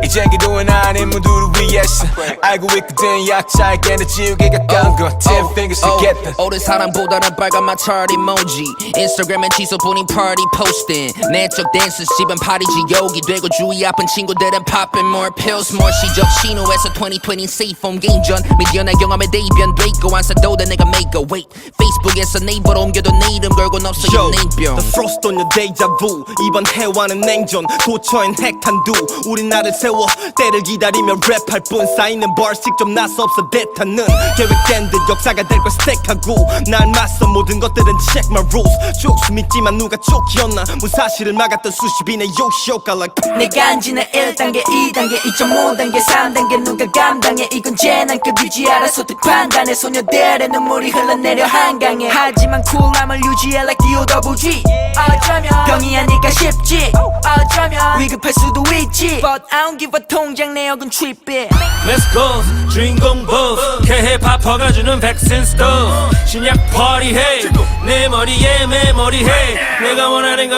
이젠 기도는 아닌 모두를 위해서 알고 있거든 약자에게는 지우개 가까운 것 10 fingers together 오랜 사람보다는 빨간 마찰 이모지 인스타그램엔 지소뿐인 party posting 내적 댄스 씹은 파리 지옥이 되고 주위 아픈 친구들은 popping more pills more 시적 신호에서 2020 safe home game 전 미련의 경험에 대변돼 있고 안 사도돼 내가 make a wait 페이스북에서 네이버로 옮겨도 내 이름 걸고는 없어 이 냉병 The frost on your deja vu 이번 해와는 냉전 도처엔 핵탄두 우린 나를 세워 때를 기다리며 랩할 뿐 쌓이는 bars 직접 나서 없어 대타는 계획된 듯 역사가 될 걸 스택하고 날 맞서 모든 것들은 check my rules 쪽수 믿지만 누가 쪽이었나 무사실을 막았던 수십인의 요쇼가 like 내가 안지는 1단계 2단계 2.5단계 3단계 누가 감당해 이건 재난급이지 알아서 득 판단해 소녀들의 눈물이 흘러내려 한강에 하지만 쿨함을 유지해 like DOWG 어쩌면 병이 아닐까 싶지 어쩌면 위급할 수도 있지 But I don't give a 통장 내역은 tripit Let's go 주인공 buff K-힙합 퍼가주는 백신 stuff 신약 파티해 내 머리에 메모리해 내가 원하는 것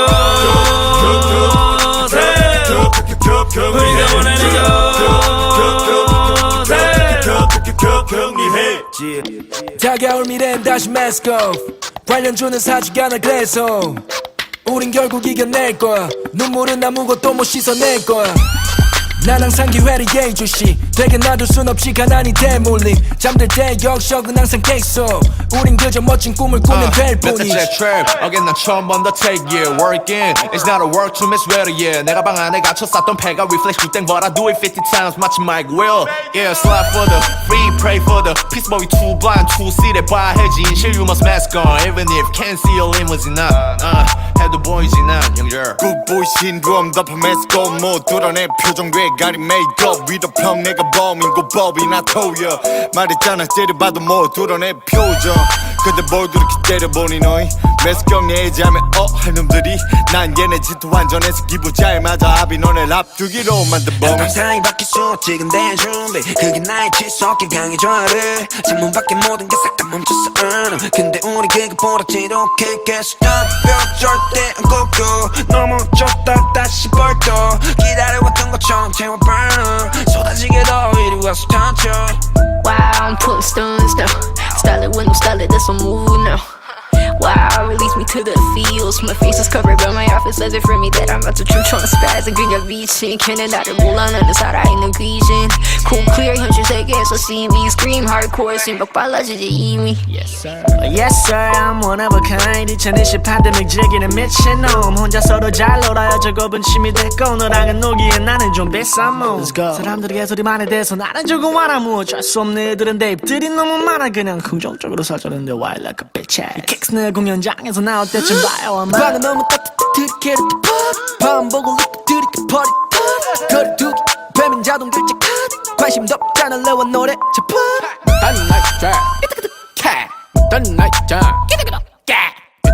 우리가 원하는 것 다가올 미래엔 다시 mask off 관련주는 사지 않아 그래서 우린 결국 이겨낼 거야 눈물은 아무것도 못 씻어낼 거야 난 항상 기회를 예의주시 되게 놔둘 순 없지 가난이 대물림 잠들 때 역적은 항상 계속 우린 그저 멋진 꿈을 꾸면 될 뿐이지 Mr. J Trap again 난 처음 본 the take yeah working It's not a work to miss better yeah 내가 방 안에 갇혀 쌌던 패가 reflex 줄 땐 but I do it 50 times 마치 Mike Will Yeah slide for the free pray for the peace boy too blind to see that 봐야지 인실 you must mask on even if can't see your limousine 해도 보이지 난 영절 굿보이 신드롬 덮어 mask on 못 드러내 표정 가린 메이크업 위로 평 내가 범인고 법이나 토여 말했잖아 째려봐도 못 드러내 표정 근데 뭘 그렇게 때려보니 너희 매스경 내자면 할 놈들이 난 얘네 짓도 완전해서 기부자에 맞아 합의 너네 앞두기로 만든 범인 항상이 바뀔 수 없지 근데 준비 그게 나의 지속에 강해져야 돼 창문 밖에 모든 게 싹 다 멈췄어 근데 우리 그거보다 지독해 계속 덤벼 절대 안 꺾여 넘어졌다 다시 벌떡 기다려왔던 것처럼 채워 burn 쏟아지게 더 이리 와서 던져 Wow, I'm pulling stones though. Style it with no style it, that's a move now. Wow, release me to the fields. My face is covered but my office says it for me that I'm about to trip tryna spaz and 그냥 미친 걔는 나를 몰라 나는 살아있는 귀신 Cool clear 현실 세계에서 see me Scream hardcore 심박 빨라지지 이미 Yes sir I'm one of a kind 2028대 즐기는 미친놈 혼자 서로 잘 놀아요 저거분 취미 됐고 너랑은 놀기에 나는 좀 비싼 몸 사람들의 개소리만에 대해서 나는 조금 알아무 어쩔 수 없는 애들은 대입들이 너무 많아 그냥 긍정적으로 살자는데 why like a bitch ass 킥스 내 공연장에서 나올 때쯤 봐요 아마 밤은 너무 따뜻해 들이키를 밤 보고 리고 들이키 버리 거리 두기 배민 자동 결제 카드 관심도 없잖아 레와 노래 제품 단 나이트 cat 단 나이트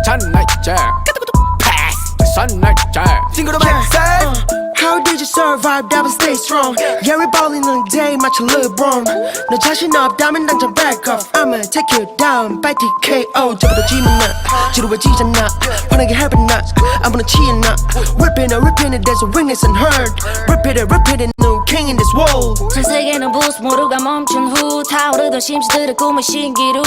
단 나이트 pass sun 나이트 싱그러 말 How did you survive? That was stay strong. Yeah, we ballin' on the day, match a little wrong. 너 자신 없다면 당장 back off. I'ma take you down, by TKO. 저보다 지면 나, 지루해지잖아. 화나게 해봐 나, 아무나 취했나. Rippin' it, there's a weakness in her. Rip it, new king in this world. 전 세계는 부스 모두가 멈춘 후 타오르던 심지들의 꿈은 신기루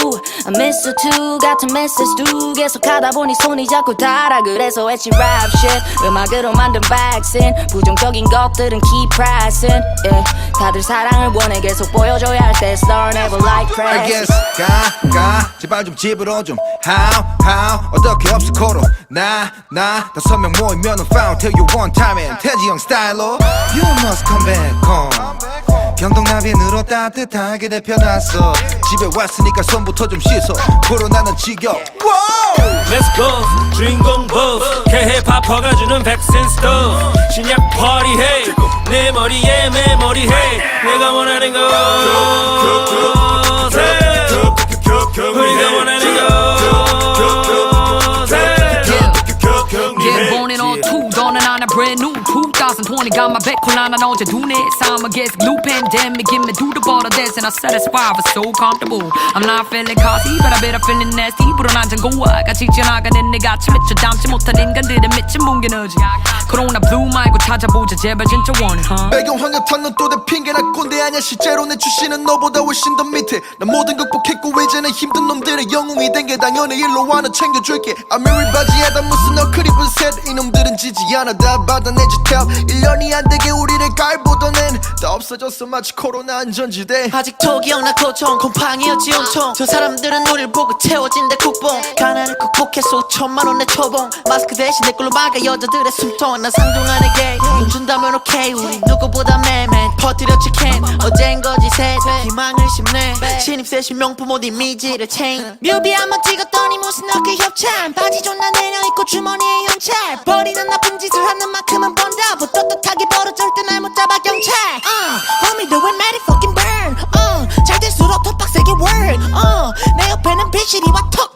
I miss you too 같은 메시지도 계속하다 보니 손이 자꾸 닳아 그래서 했지 rap shit 음악으로 만든 백신 부정적인 것들은 keep pressing yeah. 다들 사랑을 원해 계속 보여줘야 할 때 Star never like press I guess 가 제발 좀 집으로 좀 how 어떻게 없어 코로 나 5명 모이면 found till you one time and 태지 형 스타일로 You must come back home 경동나비에 따뜻하게 데펴놨어 집에 왔으니까 손부터 좀 씻어 코로나는 지겨 Let's go 주인공 boss 개힙합 퍼가주는 백신 스토브 신약 파티해 내 머리에 메모리해 내가 원하는 것 우리가 원하는 것 Get born in on two, dawning on a brand new 2020 got my back 콜라나 어제 눈에 싸움을 계속 new pandemic give me do the bottle dance and I satisfy for so comfortable I'm not feeling cozy but I bet I'm feeling nasty 불어난 잔고와 같이 지나가는 내같이 미쳐 담지 못한 인간들의 미친 뭉개너지 코로나 블루 말고 찾아보자 제발 진짜 원해 배경환경 탔는 또 내 핑계나 꼰대 아냐 실제로 내 출신은 너보다 훨씬 더 밑에 난 모든 극복했고 이제는 힘든 놈들의 영웅이 된 게 당연히 일로 와는 챙겨줄게 아무리 바지에다 무슨 너클립은 셋 이놈들은 지지 않아 다 받아내지 텔 1년이 안 되게 우리를 깔보던 애는 다 없어졌어 마치 코로나 안전지대 아직도 기억나 고통 곰팡이였지 온통 저 사람들은 우릴 보고 채워진대 국뽕 가난을 극복해서 5천만 원의 초봉 마스크 대신 내 걸로 막아 여자들의 숨통 난 상종하는 게 돈 준다면 오케이 우리 누구보다 매맨 퍼뜨렸지 캔 어젠 거짓에 희망을 심네 신입생 명품 옷 이미지를 체인 뮤비 한번 찍었더니 무슨 어깨 협찬 바지 존나 내려입고 주머니에 현찰 버리는 나쁜 짓을 하는 만큼은 번다고 떳떳하게 벌어질 때 날 못 잡아 경찰 Homie doing mad fucking burn 잘 될수록 더 빡세게 word 내 옆에는 비실이 와 턱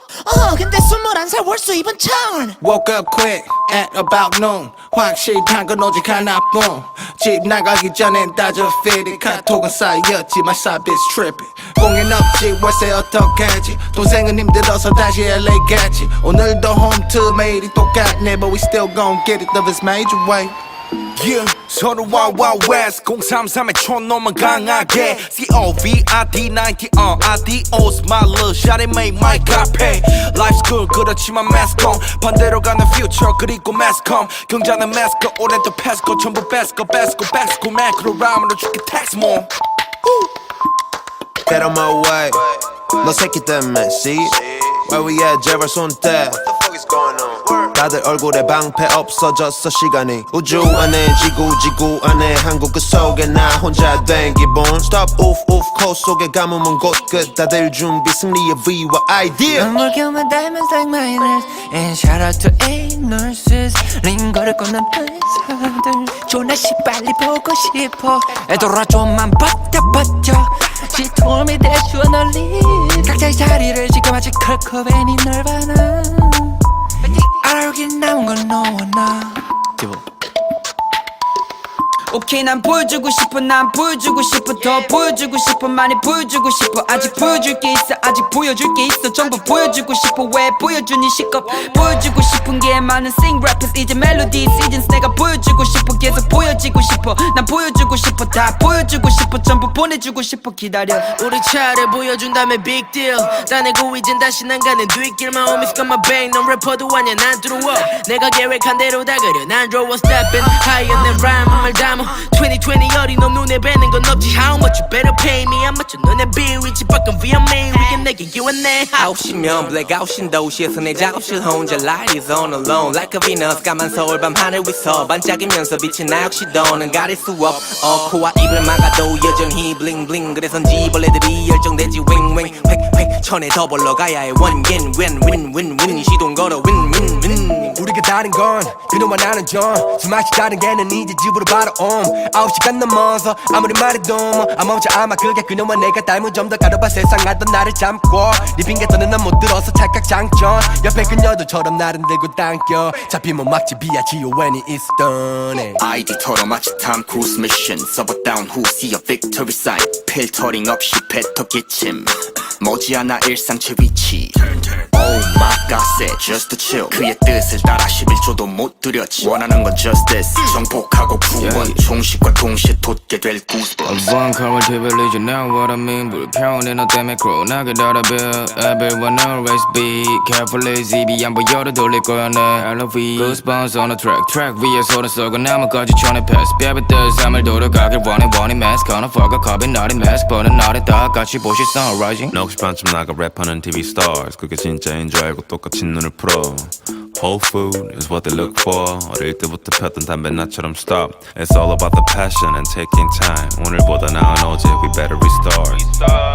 근데 21살 월수 입은 천 Woke up quick at about noon 확실한 건 오직 하나뿐 집 나가기 전엔 따져 fitted 카톡은 쌓였지 my side bitch tripping 공연 없지 월세 어떡하지 동생은 힘들어서 다시 LA 갔지 오늘도 home to 매일이 똑같네 but we still gon' get it though it's major way Yeah, 서로 wild wild west 033의 촌놈은 강하게 COVID-19 adios my little shawty made my copy Life's good 그렇지만 mask on 반대로 가는 future 그리고 mask on 경자는 mask on 올해도 pass go 전부 best go 매크로 라임으로 줄게 tax more Get on my way 너 새끼 때문에 see Where we at 제발 손대 다들 얼굴에 방패 없어졌어 시간이 우주 안에 지구 안에 한국 그 속에 나 혼자 된 기분 Stop oof 코 속에 가뭄은 곧 끝 다들 준비 승리의 V와 idea I'm working with diamonds like miners And shout out to A nurses 링거를 꽂는 의사들 조나씨 빨리 보고 싶어 애들아 좀만 버텨 She told me that you are 널리 각자의 자리를 지금 아직 클커벤이 넓어나 알아오긴 나온 건 너와 나 오케이 난 보여주고 싶어 난 보여주고 싶어 더 보여주고 싶어 많이 보여주고 싶어 아직 보여줄 게 있어 아직 보여줄 게 있어 전부 보여주고 싶어 왜 보여주니 시겁 보여주고 싶은 게 많은 sing rappers 이제 멜로디 시즌스 내가 보여주고 싶어 계속 보여지고 싶어 난 보여주고 싶어 다 보여주고 싶어 전부 보내주고 싶어 기다려 우리 차를 보여준다면 big deal 따내고 이젠 다시 난 가는 뒷길 My homies got my back 넌 래퍼도 아냐 난 들어와 내가 계획한 대로 다 그려 난 draw stepping higher than rhyme 말 담아 2020 어린 놈 눈에 뵈는 건 없지 How much you better pay me I'm much 눈에 비위치 밖은 위험해 위에 내게 you and 내 9시면 blackout인 도시에서 내 작업실 혼자 light is on alone Like a Venus 까만 서울 밤 하늘 위서 반짝이면서 빛이 나 역시 너는 가릴 수 없어 코와 입을 막아도 여전히 bling bling 그래서인지 벌레들이 열정되지 윙윙 획획 천에 더 벌러가야 해 원인 win 시동 걸어 win 우리가 다른 건 그녀와 나는 좀 수마치 다른 개는 이제 집으로 바로 9시간 넘어서 아무리 말해도 멈춰 아마 그게 그녀와 내가 닮은 좀 더 가려봐 세상 알던 나를 참고 네 핑계서는 난 못 들어서 찰칵 장전 옆에 그녀들처럼 나를 들고 당겨 잡히면 막지 비야지 when it is done ID 털어 마치 탐 크루즈 미션 서버 다운 후 see a victory sign 필터링 없이 뱉어 기침 머지않아 일상 최위치 Oh my god said just to chill 그의 뜻을 따라 11초도 못 들였지 원하는 건 just this 정복하고 구원 총식과 동시에 돋게 될 goosebumps One current religion now what I mean 불평은 너 때문에 크로나게 달아bil Everyone always be careful 입이 안 보여도 돌릴 거야 내 LOV Goosebumps on the track 위에서는 썩은 나무까지 전에 패스 뼈비들 삶을 돌아가길 원해 mask on a fucker 겁이 나린 mask 버는 날에 다 같이 보실 sun rising 너 혹시 반쯤 나가 랩하는 TV stars 그게 진짜인 줄 알고 똑같이 눈을 풀어 Whole food is what they look for 어릴 때부터 폈던 담배 나처럼 stop It's all about the passion and taking time 오늘보다 나은 어제 we better restart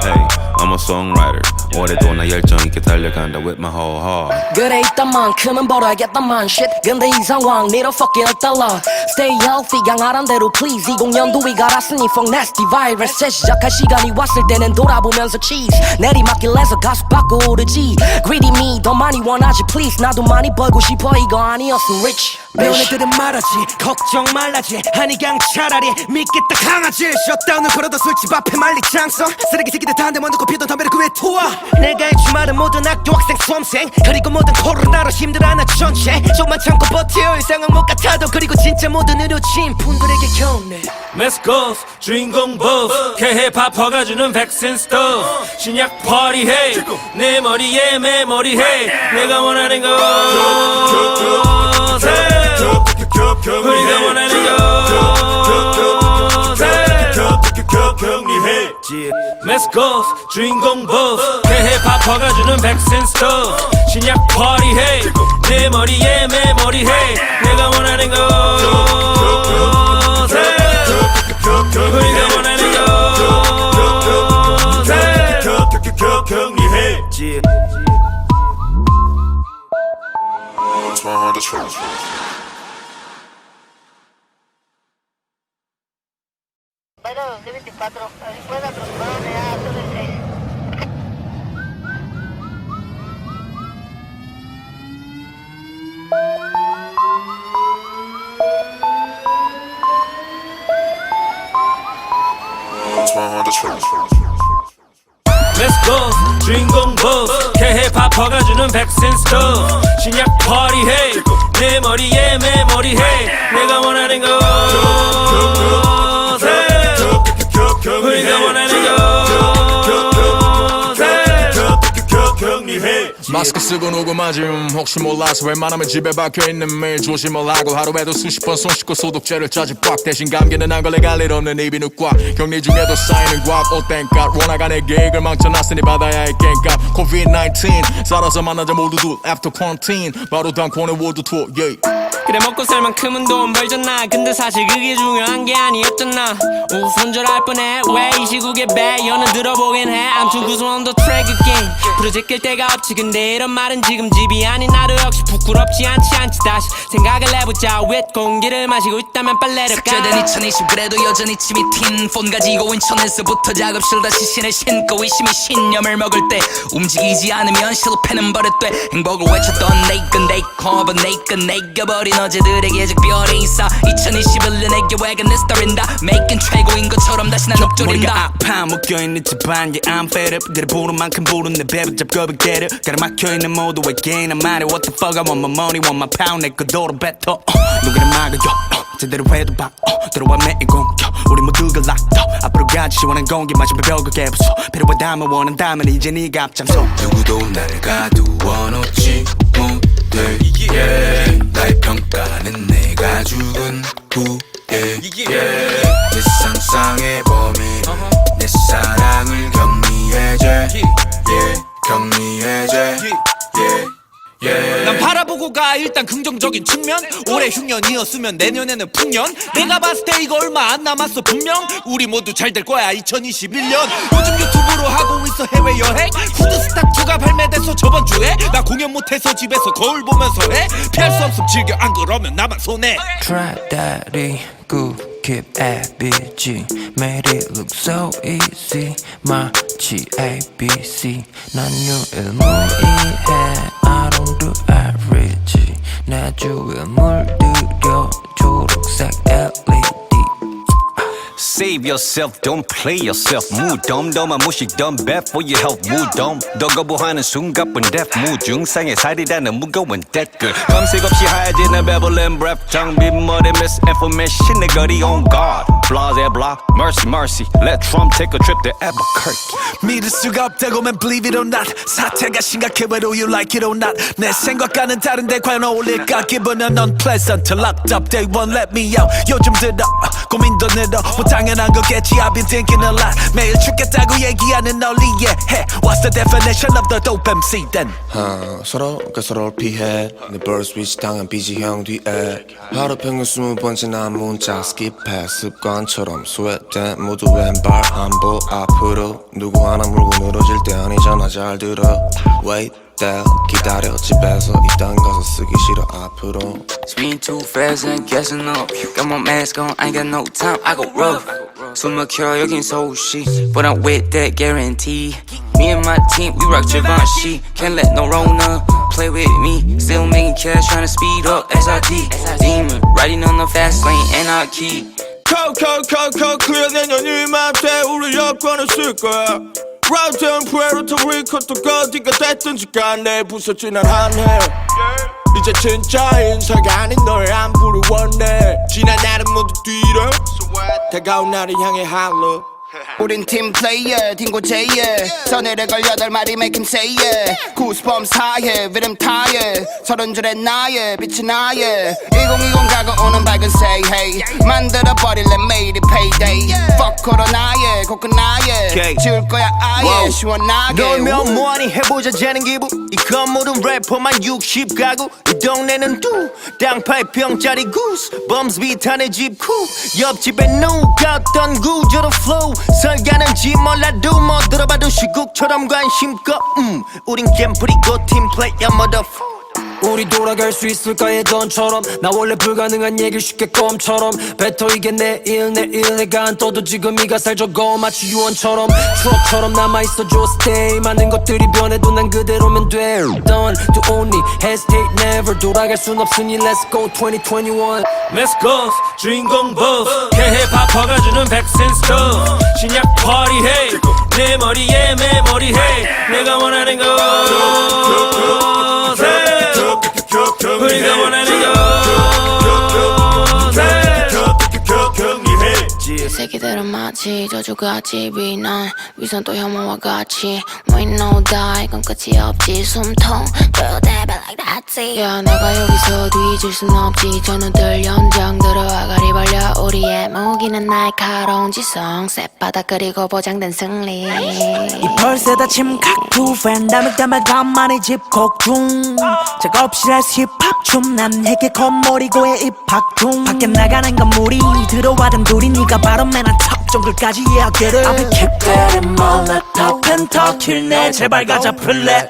Hey, I'm a songwriter 올해도 나 열정 있게 달려간다 with my whole heart 그래 있단 만큼은 벌어야겠다만 shit 근데 이 상황 need a fucking $1 Stay healthy 양아란 대로 please 20년도 위 갈았으니 fuck nasty virus 재시작할 시간이 왔을 때는 돌아보면서 cheese 내리막길에서 가수 받고 오르지 Greedy me 더 많이 원하지 please 나도 많이 벌고 싶어 이거 아니었음 rich 배운 애들은 말하지 걱정 말라지 아니 그냥 차라리 믿겠다 강아지 셧다운을 걸어도 술집 앞에 말리 장성 쓰레기 새끼들 다 한 대 먼저 피던 담배를 그 위에 투하 내가 해주말은 모든 학교 학생 수험생 그리고 모든 코로나로 힘들어하는 전체 좀만 참고 버텨 이상은 못 같아도 그리고 진짜 모든 의료진 분들에게 겨우네 메스코스 주인공 보스 개힙합 허가주는 백신 스토브 신약 파티해 내 머리에 메모리해 내가 원하는 거 우리가 원하는 거 격리해 메스코스 주인공 보스 개힙합 허가주는 백신 스토브 신약 파티해 내 머리에 메모리해 내가 원하는 거 우리가 원하는 거 격리해 Bueno, de 24, después de aproximadamente ya son el 6. Let's go 주인공 보스 개힙합 허가주는 백신 스토브 신약 파티해 내 머리에 메모리해 내가 원하는 거 우리가 원하는 거 격리해 마스크 쓰고 녹음하지 혹시 몰라서 웬만하면 집에 박혀있는 매일 조심을 하고 하루에도 수십 번 손 씻고 소독제를 짜지 꽉 대신 감기는 안 걸려 갈 일 없는 입이 꽉 격리 중에도 쌓이는 과학 땡값 원화간의 계획을 망쳐놨으니 받아야 할 갱값 COVID-19 살아서 만나자 모두들 after quarantine 바로 다음 코너 월드 투어 yeah. 그래 먹고 살 만큼은 돈 벌잖아 근데 사실 그게 중요한 게 아니었잖아 손절할 뻔해 왜 이 시국에 배연은 들어보긴 해 암튼 구성 on the track again 부러질 데가 없지 근데 이런 말은 지금 집이 아닌 나도 역시 부끄럽지 않지 다시 생각을 해보자 with 공기를 마시고 있다면 빨래를 까 삭제된 2020 그래도 여전히 침이 튄 폰 가지고 인천에서부터 작업실 다시 신을 신고 의심이 신념을 먹을 때 움직이지 않으면 실패는 버릇돼 행복을 외쳤던 내건 내 컵은 내건 내겨버린 어린 어제들에게 적별이 있어 2021년의 계획은 내 스토리인다 Making 최고인 것처럼 다시 난 읊조린다 머리가 아파 묶여있는 집안 yeah I'm fed up 그래 부른 만큼 부른 내 배를 잡고 get it 가라막혀있는 모두에게 난 말해 what the fuck I want my money want my pound 내 그도로 뱉어 누구를 막아요 제대로 해도 봐 들어와 매일 공격 우리 모두가 locked up 앞으로 가지 시원한 공기 마시며 벽을 깨부숴 필요하다면 원한다면 이제 네가 앞장서 누구도 나를 가두어 놓지 못해 yeah. 나의 평가는 내가 죽은 후에 yeah. 내 상상의 범위 내 사랑을 격리해제 yeah. 격리해제 yeah. Yeah. 난 바라보고 가 일단 긍정적인 측면 올해 흉년이었으면 내년에는 풍년 내가 봤을 때 이거 얼마 안 남았어 분명 우리 모두 잘 될 거야 2021년 요즘 유튜브로 하고 있어 해외여행 후드스탁2가 발매돼서 저번 주에 나 공연 못해서 집에서 거울 보면서 해 피할 수 없음 즐겨 안 그러면 나만 손해 Try daddy good keep ABG Made it look so easy 마치 ABC 난 유일무이해 I don't do average 내 주위에 물들여 초록색 LED Save yourself, don't play yourself 무덤덤한 무식덤 bad for your health 무덤 더 거부하는 숨가쁜 death 무증상의 살이라는 무거운 댓글 검색 없이 하얘지는 bevelin breath 장비머리 misinformation 내 거리 on guard Flaws and block, mercy mercy Let Trump take a trip to Albuquerque 믿을 수가 없다고 man believe it or not 사태가 심각해 whether you like it or not 내 생각과는 다른데 과연 어울릴까 기분은 unpleasant locked up they won't let me out 요즘 들어 고민도 늘어 뭐 당연한 거겠지 I've been thinking a lot 매일 죽겠다고 얘기하는 널 이해해 What's the definition of the dope MC then 서로가 서로를 피해 내 bird switch 당한 비지형 뒤에 하루 평균 20번 지난 문자 skip해 습관처럼 스웨트된 모두 왼발 한보 앞으로 누구 하나 물고 늘어질 때 아니잖아 잘 들어 Wait there 기다려 집에서 이딴 가서 쓰기 싫어 앞으로 Speeding too fast and gassing up Got my mask on, I ain't got no time, I go rough 숨 막혀 여긴 서울시 But I'm with that guarantee Me and my team, we rock Givenchy Can't let no Rona play with me Still making cash, tryna speed up SRT Demon, riding on the fast lane, anarchy clear 내년 이맘때 우리 여권을 쓸 거야 Route and Puerto Rico 또 어디가 됐든지 간에 부서지난 한해 이제 진짜 인사가 아닌 널 안부를 원해 지난 날은 모두 뒤로 다가온 날을 향해 할로 우린 팀 플레이어 딩고제이어 서늘에 걸 8마리 make him say yeah Goosebumps high rhythm tired 서른 줄의 나의 빛이 나의 2020 가고 밝은 say hey 만들어버릴래 made it payday Fuck 코로나에 코끝나에 지울 거야 아예 시원하게 놀면 뭐하니 해보자 재는 기분 이 건물은 래퍼만 60가구 이 동네는 두 땅파에 병짜리 Goosebumps 비탄의 집쿠 옆집에 누가 어떤 구조로 flow 설가는지 몰라도 뭐 들어봐도 시국처럼 관심껏 우린 갬플이고 팀플레이어 motherfucker 우리 돌아갈 수 있을까 예전처럼 나 원래 불가능한 얘기를 쉽게 껌처럼 뱉어 이게 내일 내가 안 떠도 지금 이 가사를 적어 마치 유언처럼 추억처럼 남아있어줘 stay 많은 것들이 변해도 난 그대로면 돼 Done to only hesitate never 돌아갈 순 없으니 let's go 2021 Let's go 주인공 buff 개해 바꿔가주는 백신 stuff 신약 파리해 내 머리에 메모리해 내가 원하는 것 우리가 원하는 것 새끼들은 마치 저주같이 비난 위선 또 혐오와 같이 We know die 이건 끝이 없지 숨통 Build that back like that's 야 내가 여기서 뒤질 순 없지 전우들 연장 들어와 가리 벌려 우리의 무기는 날카로운 지성 쌔바닥 그리고 보장된 승리 이 벌새다 침각투 팬담을 때문에 간만에 집콕 중 작업실에서 힙합 춤난 핵의 겉머리고의 입학 중 밖에 나가는 건 무리 들어와든 둘이 네가 바로 맨 안 탑 정글까지 이야기를 I'll be kept in my laptop 펜터킬 내 제발 가자 플랫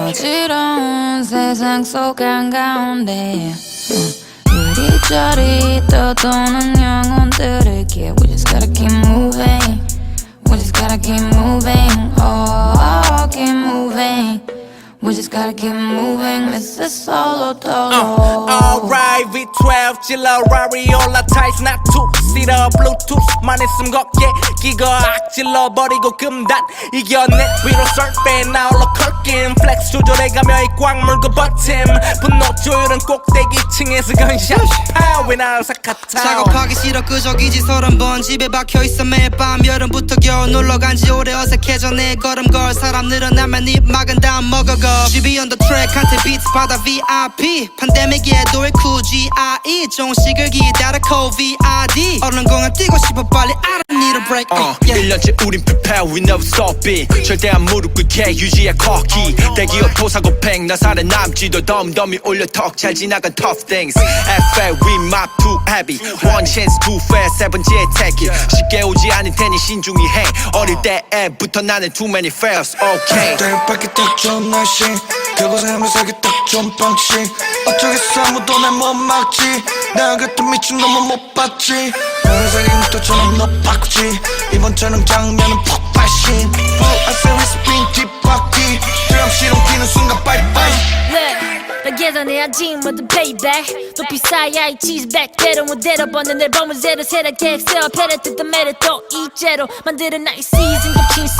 어지러운 세상 속 한가운데 이리저리 떠도는 영혼들에게 We just gotta keep moving We just gotta keep moving Oh, keep moving We just gotta keep moving This is solo dolo Alright 엎질러 라리올라 타이스 나 투시러 블루투스만 있음 걷게 끼고 악질러 버리고 금단 이겨내 위로 surfing 나 올라컬긴 플렉스 조절해가며 이 꽉 물고 버팀 분노 조율은 꼭대기층에서 건샷 파워 날 사카타 작업하기 싫어 끄적이지 30번 집에 박혀있어 매일 밤 여름부터 겨울 놀러간지 오래 어색해져 내 걸음걸 사람 늘어나면 입 막은 다음 먹어가 GB on the track 한테 비트 받아 VIP 팬데믹에도 QGIE 종식을 기다려 COVID 얼른 공항 뛰고 싶어 빨리 I don't need a break 1년째 우린 prepare we never stop it 절대 안 무릎 꿇게 유지해 cocky 대기업 포사고 팽 나 살에 남지도 덤덤이 올려 턱 잘 지나간 tough things FL we mop too heavy one chance too fast 세 번째 take it 쉽게 오지 않을 테니 신중히 해 어릴 때부터 나는 too many fails okay 밖에 딱 좋은 날씨 그곳에 한번살기 딱 좋은 방식 어쩌겠어 아무도 날 못 막지 내가 그때 미친 놈은 못 봤지 너의 살기부터처럼 너 바꾸지 이번 촬영 장면은 폭발신 I say we spin 뒷바퀴 드럼실험 뛰는 순간 빠이빠이 나 계산해야지 모두 payback 높이 쌓여 이 치즈백 때로 무대로 버는 앨범은 제로 세라 객세어 패레트 더 매를 또 이제로 만드는 나의 season 겹친 C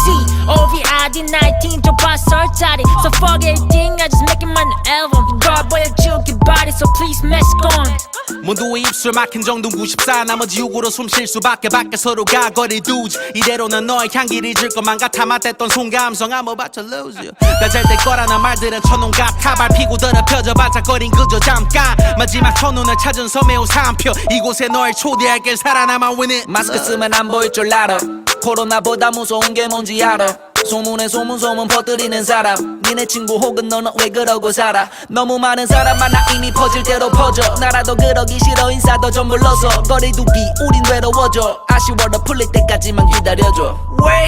OVID-19 좁아 설자리 So fuck everything I just making my new album God 보여줄 그 body so please mask on 모두의 입술 막힌 정도 94 나머지 6으로 숨 쉴 수밖에 밖에 서로가 거리 두지 이대로는 너의 향기를 질 것만 같아 맞댔던 손감성 I'm about to lose you 나 잘 될 거라는 말들은 천원 같아 밟히고 더럽혀져 반짝거린 그저 잠깐 마지막 천운을 찾은 섬의 우산표 이곳에 널 초대할게 살아남아 winning 마스크 쓰면 안 보일 줄 알아 코로나보다 무서운 게 뭔지 알아 소문에 소문 퍼뜨리는 사람 니네 친구 혹은 너는 왜 그러고 살아 너무 많은 사람 만나 이미 퍼질 대로 퍼져 나라도 그러기 싫어 인사도 좀 불러서 거리두기 우린 외로워져 아쉬워도 풀릴 때까지만 기다려줘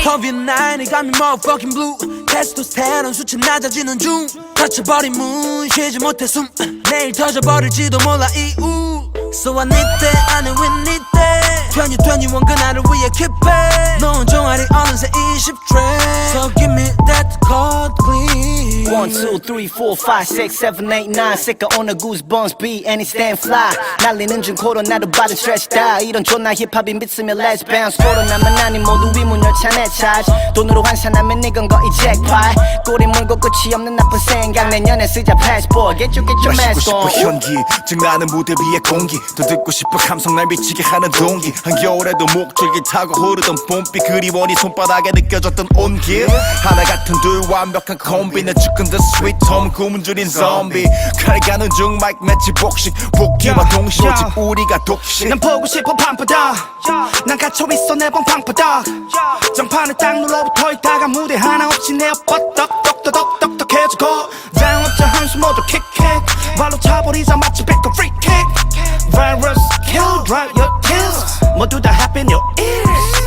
COVID-19이 got me motherfucking blue 테스토스테론 수치 낮아지는 중 다쳐버린 문 쉬지 못해 숨 내일 터져버릴지도 몰라 이유 So I need that I know we need that 2021 그날을 위해 keep it 넌 종아리 어느새 20트랙 So give me that code please 1, 2, 3, 4, 5, 6, 7, 8, 9 Sick of on the goosebumps beat and it stand fly 날리는 중 코로나도 받은 스트레스 다 이런 존나 힙합이 믿으면 let's bounce 코로나만 아닌 모두 위문 열차 내 charge 돈으로 환산하면 이건 거의 jackpot 꼬리 물고 끝이 없는 나쁜 생각 내년에 쓰자 passport Get your mask on 싶어 현기 증나는 무대 위의 공기 더 듣고 싶어 감성 날 미치게 하는 동기 한겨울에도 목줄기 타고 흐르던 봄비 그리워 네 손바닥에 느껴졌던 온기 하나 같은 둘 완벽한 콤비는 죽은 듯 sweet home 구문 줄인 좀비 가려가는 중 마이크 매치 복식 복귀와 동시에 오직 우리가 독식 난 보고 싶어 밤바닥 난 갇혀있어 내 방 방바닥 장판에 딱 눌러붙어 있다가 무대 하나 없이 내 엎어떡 똑똑똑똑똑해지고 자영업자 한숨 모두 킥킥 발로 차버리자 마치 백업 프리킥 Virus kill drop your kills 모두 다 happy new ears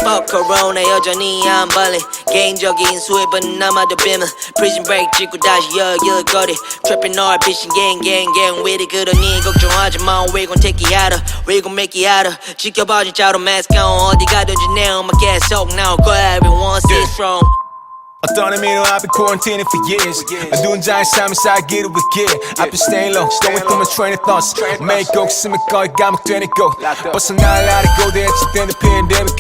Fuck corona 여전히 안 발리 개인적인 수입은 남아도 비밀 Prison break 찍고 다시 여기거리 Trapping all bitchin' gang with it 그러니 걱정하지 마 We gon' take it out of We gon' make it out of 지켜봐 진짜로 mask on 어디 가든지 내 음악 계속 나올 거야 Everyone stay strong 어떤 의미로 I've been quarantining for years 어두운 자의 삶을 살기를 위해 I've been staying low, stay with my train of thoughts 매일 꼭 쓰면 거의 감옥되는 곳 벗어날 날이 고대해치된 the pandemic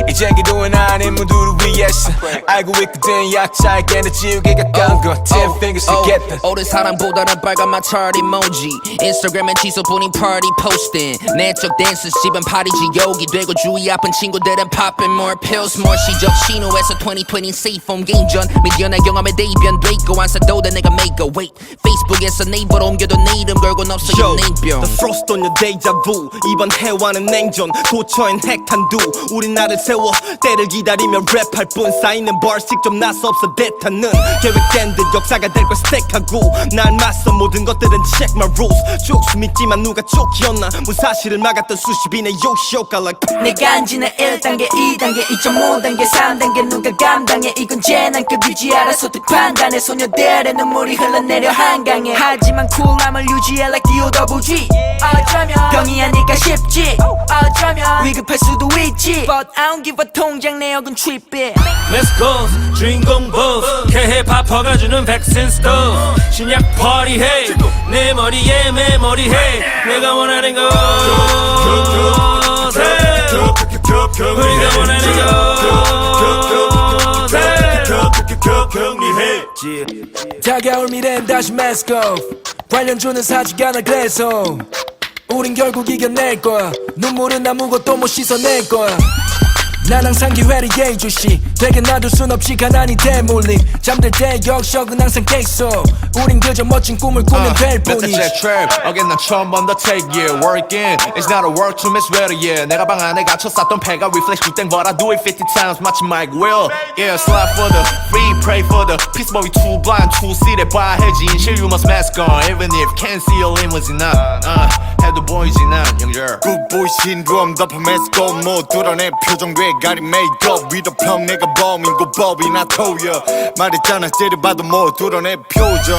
이젠 기도는 아닌 모두를 위해서 알고 있거든 약자에게는 지우개 가까운 것 10 fingers together 오랜 사랑보다는 빨간맛 chart emoji 인스타그램엔 지소뿐인 party posting 내적 댄스 집은 파리 지옥이 되고 주위 아픈 친구들은 popping more pills more 시적 신호에서 2020 safe home game 전 미련한 경험에 대변돼 있고 안 사도 돼 내가 make a wait 페이스북에서 네이버로 옮겨도 내 이름 걸고는 없어요 내병 The frost on your deja vu 이번 해와는 냉전 도처엔 핵탄두 우린 나를 세워 때를 기다리며 랩할 뿐 쌓이는 bars 직접 나서 없어 대타는 계획된 듯 역사가 될 걸 스택하고 날 맞서 모든 것들은 check my rules 쭉 숨있지만 누가 쫓기었나 무사실을 막았던 수십인의 요시오가 like 내가 앉은 1단계 2단계 2.5단계 3단계 누가 감당해 이건 재난 한껏 유지하라 소득 판단에 소녀들의 눈물이 흘러내려 한강에 하지만 쿨함을 유지해 like DOWG 어쩌면 병이 아닐까 싶지 어쩌면 위급할 수도 있지 But I don't give a 통장 내역은 trip it Let's go 주인공 부ff K-힙합 퍼가주는 백신 스토브 신약 파티해 내 머리에 메모리해 내가 원하는 것 우리가 원하는 것 격리해 다가올 미래는 다시 mask off 관련주는 사지가 않아 그래서 우린 결국 이겨낼 거야 눈물은 아무것도 못 씻어낼 거야 난 항상 기회를 예의주시 되게 놔둘 순 없지 가난이 대물림 잠들 때 역적은 항상 계속 우린 그저 멋진 꿈을 꾸면 될 뿐이지 몇 대째 trap again 난 처음 본 the take yeah working it's not a work to miss better yeah 내가 방 안에 갇혀 쌌던 패가 reflex 굿땡 but I do it 50 times 마치 Mike Will yeah slide for the free pray for the peace but we too blind to see that 봐야지 인실 you must mask on even if can't see your limousine 해도 보이지 난 영절 Good boy 신드롬 덮어 mask on 못 드러내 표정 외가리 made up 위도평 내가 범인고 법이 나 토여 말했잖아 째려봐도 못 드러내 표정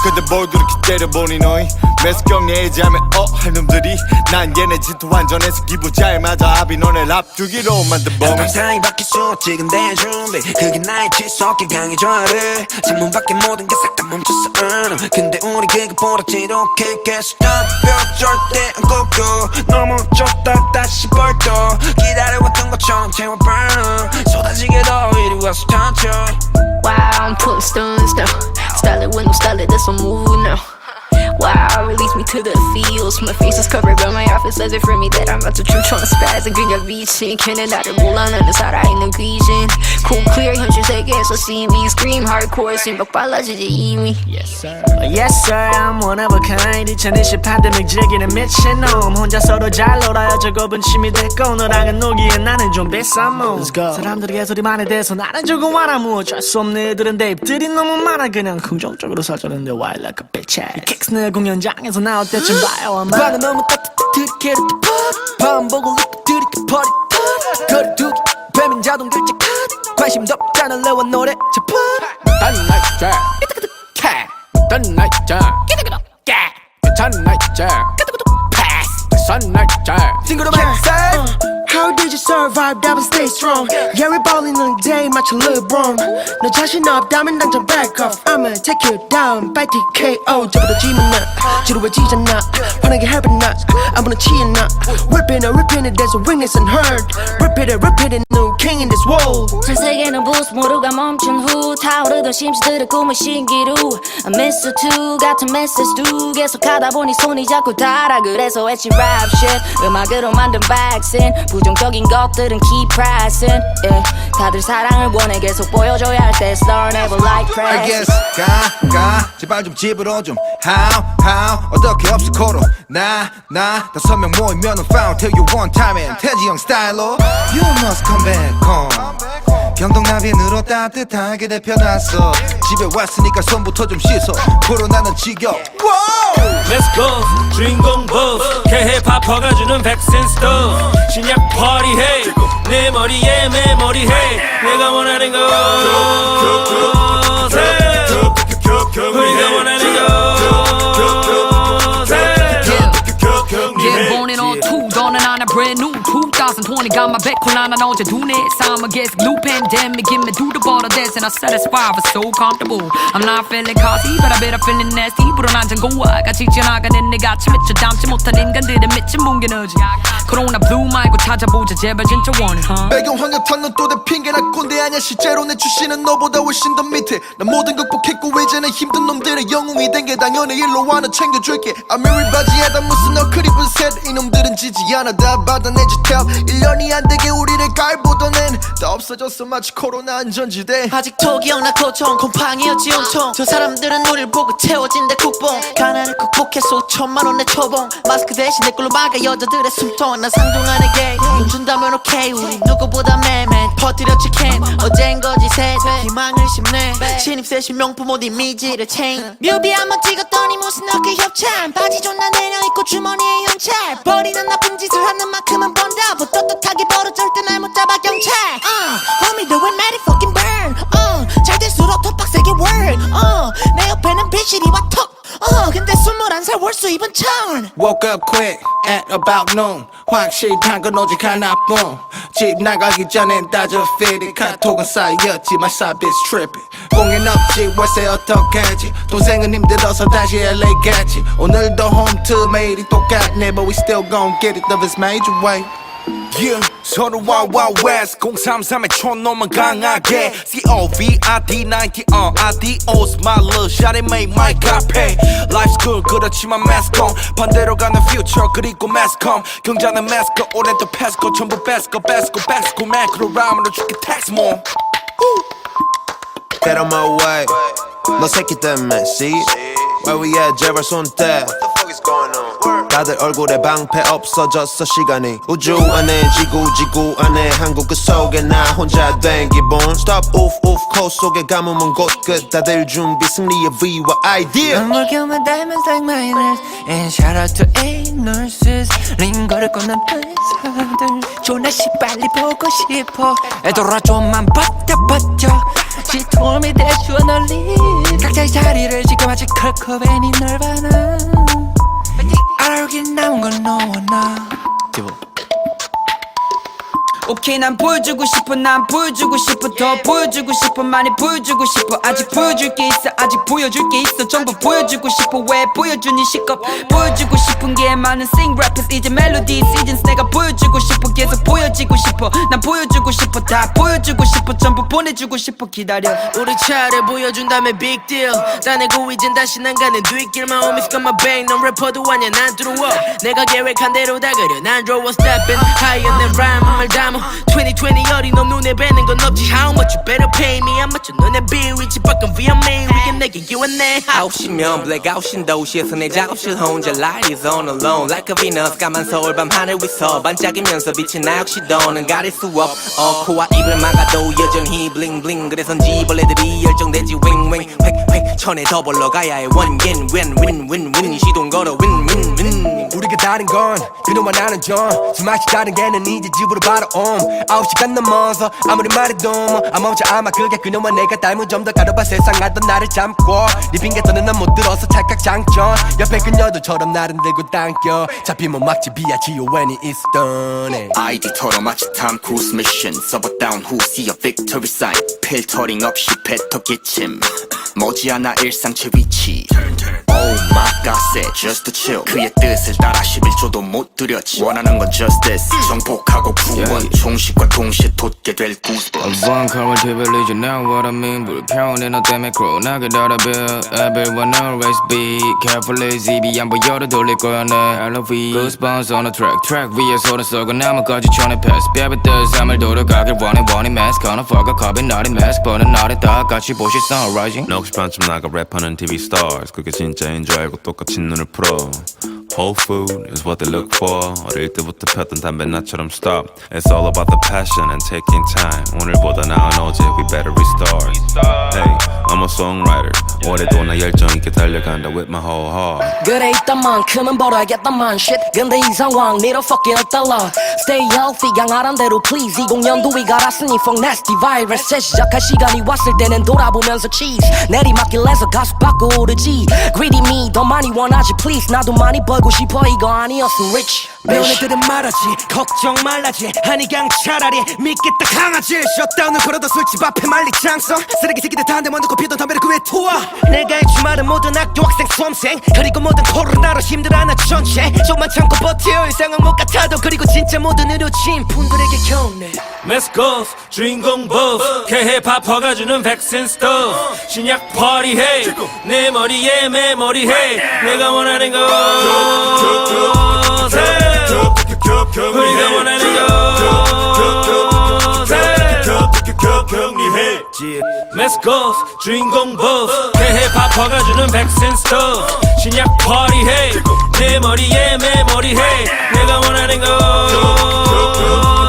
근데 뭘 그렇게 때려보니 너희 매스경 예지하면 할 놈들이 난 얘네 짓도 완전해서 기분 잘 맞아 아비 너네 랍두기로 만든 범인 세상이 바뀔 수 없지 근데 준비 그게 나의 지속이 강해져야 돼 창문 밖에 모든 게 싹 다 멈췄어 근데 우리 그거보다 지독해 계속 절대 안 꺾여 넘어졌다 다시 벌떡 기다려왔던 것처럼 채워 burn 쏟아지게 더 이리 와서 던져 Wow, I'm pulling stones now. Style it when I'm styling, that's what I'm moving now. Wow, release me to the fields. My face is covered by my office says it for me that I'm about to trip on spaz and 그냥 미친 걔는 나를 몰라 나는 살아있는 귀신 Cool clear 현실 세계에서 see me scream hardcore 심박 빨라지지 이미 Yes sir Yes sir I'm one of a kind 2020 팬데믹 즐기는 미친놈 혼자 서로 잘 놀아요 저거분 취미 됐고 너랑은 놀기에 나는 좀 비싼 몸 Let's go 사람들이 개소리만 해대서 나는 조금 알아무 어쩔 수 없는 애들은 대입들이 너무 많아 그냥 긍정적으로 살자는데 why like a bitch ass 킥스 내 공연장에서 나올 때쯤 봐요 아마 밤은 너무 따뜻해 밤 보고 들이켜 버리 거리두기 뱀인 자동 결제 카드 관심도 없잖아 레와 노래 제품 딴 나이자 딴 나이자 괜찮은 나이자 선 나이자 싱그러만 How did you survive? That stay strong. Yeah, we ballin' on the day, match a LeBron. 너 자신 없다면 당장 back off. I'ma take you down by TKO. 저보다 지면 나, 지루해지잖아. 화나게 해봐 나, 아무나 취했나. Rippin' it, there's a weakness and hurt. Repeat it, new king in this world. 전 세계는 부스 모두가 멈춘 후 타오르던 심지들의 꿈은 신기루 I miss you too 같은 메시지 두 계속하다 보니 손이 자꾸 닳아 그래서 외친 rap shit 음악으로 만든 vaccine 부정적인 것들은 keep pressing yeah. 다들 사랑을 원해 계속 보여줘야 할 때 Star never like press I guess 가 제발 좀 집으로 좀 how 어떻게 없을 코로 나 5명 모이면은 found tell you one time and 태지형 스타일로 You must come back home 경동나비으로 따뜻하게 데펴놨어 집에 왔으니까 손부터 좀 씻어 코로나는 지겨 Let's go 주인공 부ff K-힙합 퍼가주는 백신 스토브 신약 파티해 내 머리에 메모리해 내가 원하는 것 우리가 원하는 것 Yeah, born in on two, dawning on a brand new 2020 got my back on an 어제 눈에 삶아 guess new pandemic give me do the border dance and I satisfy for so comfortable I'm not feeling cozy but I bet I'm feeling nasty 불어난 잔고와 같이 지나가는 내가 참 미쳐 담지 못한 인간들의 미친 뭉개너지 코로나 블루 말고 찾아보자 제발 진짜 원해 배경환경 탕은 또 내 핑계나 꼰대 아냐 실제로 내 출신은 너보다 훨씬 더 밑에 난 모든 극복했고 이제는 힘든 놈들의 영웅이 된 게 당연히 일로 와는 챙겨줄게 I'm everybody에다 무슨 너클립은 셋 이놈들은 지지 않아 다 받아내지 탭 1년이 안 되게 우리를 깔보던 다 없어졌어 마치 코로나 안전지대 아직도 기억나 고통 곰팡이였지 온통 저 사람들은 우릴 보고 채워진대 국뽕 가난을 극복해서 5천만 원의 초봉 마스크 대신 내 걸로 막아 여자들의 숨통 난 상종안에게 돈 준다면 오케이 우리 누구보다 매맨 퍼뜨렸지 캔 어젠 거짓 세대 희망을 심네 신입새 신명품 옷 이미지를 체인 뮤비 한번 찍었더니 무슨 어깨 협찬 바지 존나 내려입고 주머니에 연찰 버리는 나쁜 짓을 하는 만큼은 번다고 떳떳하게 벌어 절대 날 못 잡아 경찰 Homie do it, let it fucking burn 잘 될 시리와 턱 근데 21살 월수 입은 천 Woke up quick at about noon 확실한 건 오직 하나뿐 집 나가기 전엔 따져 fitted 카톡은 쌓였지만 사비스 tripping 공연 없지 월세 어떡하지 동생은 힘들어서 다시 LA 갔지 오늘도 home to 매일이 똑같네 But we still gon' get it though it's major way Yeah, 서로 Wild Wild West 033의 촌놈은 강하게 COVID-19 adios my love shawty make my copy Life's good 그렇지만 mask on 반대로 가는 future 그리고 mask on 경자는 mask 올해도 패스코 전부 뺏고 매크로 라운드로 줄게 tax more Get on my way 너 새끼 때문에 see Where we at 제발 손대 다들 얼굴에 방패 없어졌어 시간이 우주 안에 지구 안에 한국 그 속에 나 혼자 된 기분 Stop oof cold 속에 가뭄은 곧 끝 다들 준비 승리의 V와 idea I'm working with diamonds like miners And shout out to A nurses 링거를 꽂는 의사들 좋은 날씨 빨리 보고 싶어 애들아 좀만 버텨 She told me that you wanna leave 각자의 자리를 지금 아직 컬커벤이 넓어나 알긴 남은 건 너와 나 오케이 난 보여주고 싶어 난 보여주고 싶어 더 보여주고 싶어 많이 보여주고 싶어 아직 보여줄 게 있어 아직 보여줄 게 있어 전부 보여주고 싶어 왜 보여주니 시겁 보여주고 싶은 게 많은 sing rappers 이제 멜로디 시즌스 내가 보여주고 싶어 계속 보여지고 싶어 난 보여주고 싶어 다 보여주고 싶어 전부 보내주고 싶어 기다려 우리 차를 보여준다면 big deal 따내고 이젠 다시 난 가는 뒷길만 homies got my back 넌 래퍼도 아냐 난 들어와 내가 계획한 대로 다 그려 난 draw stepping higher than rhyme 말 담아 2020 어린 놈 눈에 뵈는 건 없지 How much you better pay me I'm 맞춰 너네 비위치 밖은 VMA 위에 내게 you and they 9시면 blackout인 도시에서 내 작업실 혼자 Light is on alone Like a Venus 까만 서울 밤 하늘 위서 반짝이면서 빛이 나 역시 너는 가릴 수 없어 코와 입을 막아도 여전히 bling bling 그래서인지 벌레들이 열정되지 wing wing 획획 천에 더 벌러가야 해 원긴 win 시동 걸어 win 우리가 다른 건 그놈과 나는 좀 수마치 다른 개는 이제 집으로 바로 옴 9시간 넘어서 아무리 말해도 아 멈춰 아마 그게 그놈과 내가 닮은 좀 더 가려봐 세상하던 나를 잠고 네 핑계서는 난 못 들어서 찰칵 장전 옆에 그녀들처럼 나를 들고 당겨 잡히면 막지 비야지 요웬이 있었던 애 아이디 털어 마치 탐 크루즈 미션 서버 다운 후 see a victory sign 필터링 없이 뱉어 기침 머지않아 일상체 위치 Oh my god said just to chill 그의 뜻을 따라 11초도 못 들였지 원하는 건 just this 정복하고 구원 총식과 동시에 돋게 될 goosebumps Avant-current religion, now what I mean 불평은 너 때문에 크로나게 달아벼 Everyone always be careful ZB 안 보여도 돌릴 거야 내 LOV Goosebumps on the track 위에 소리 쏘고 나머까지 전에 패스 뼈부터 삶을 돌아가길 원해 mask on a fuck 겁이 나린 mask 보는 날에 다 같이 보시 sunrising 9시 반쯤 나가 랩하는 TV stars 그게 진짜인 줄 알고 똑같이 눈을 풀어 Whole food is what they look for 어릴 때부터 폈던 담배 나처럼 stop It's all about the passion and taking time 오늘보다 나은 어제 we better restart Hey, I'm a songwriter 올해도 나 열정 있게 달려간다 with my whole heart 그래 있단 만큼은 벌어야겠다만 shit 근데 이 상황 need a fucking $1 Stay healthy 강하란 대로 please 20년도 위 갈았으니 fuck nasty virus 재시작할 시간이 왔을 때는 돌아보면서 cheese 내리막길에서 가수 받고 오르지 Greedy me 더 많이 원하지 please 나도 많이 벌고 싶어 이거 아니었음 rich 배운 애들은 말하지 걱정 말라지 아니 그냥 차라리 믿겠다 강아지 셧다운을 걸어도 술집 앞에 말리 장성 쓰레기 새끼들 다 한 대만 놓고 피던 담배를 그 위에 투어 내가 할 주말은 모든 학교 학생 수험생 그리고 모든 코로나로 힘들어하는 전체 좀만 참고 버텨 일상은 못 같아도 그리고 진짜 모든 의료진 분들에게 경례 메스코스 주인공 버스 개힙합 허가주는 백신 스토브 신약 파리해 내 머리에 메모리해 내가 원하는 거 우리가 원하는 격리해 메스코스 주인공 버스 개힙합 허가주는 백신 스토브 신약 파리해 내 머리에 메모리해 내가 원하는 거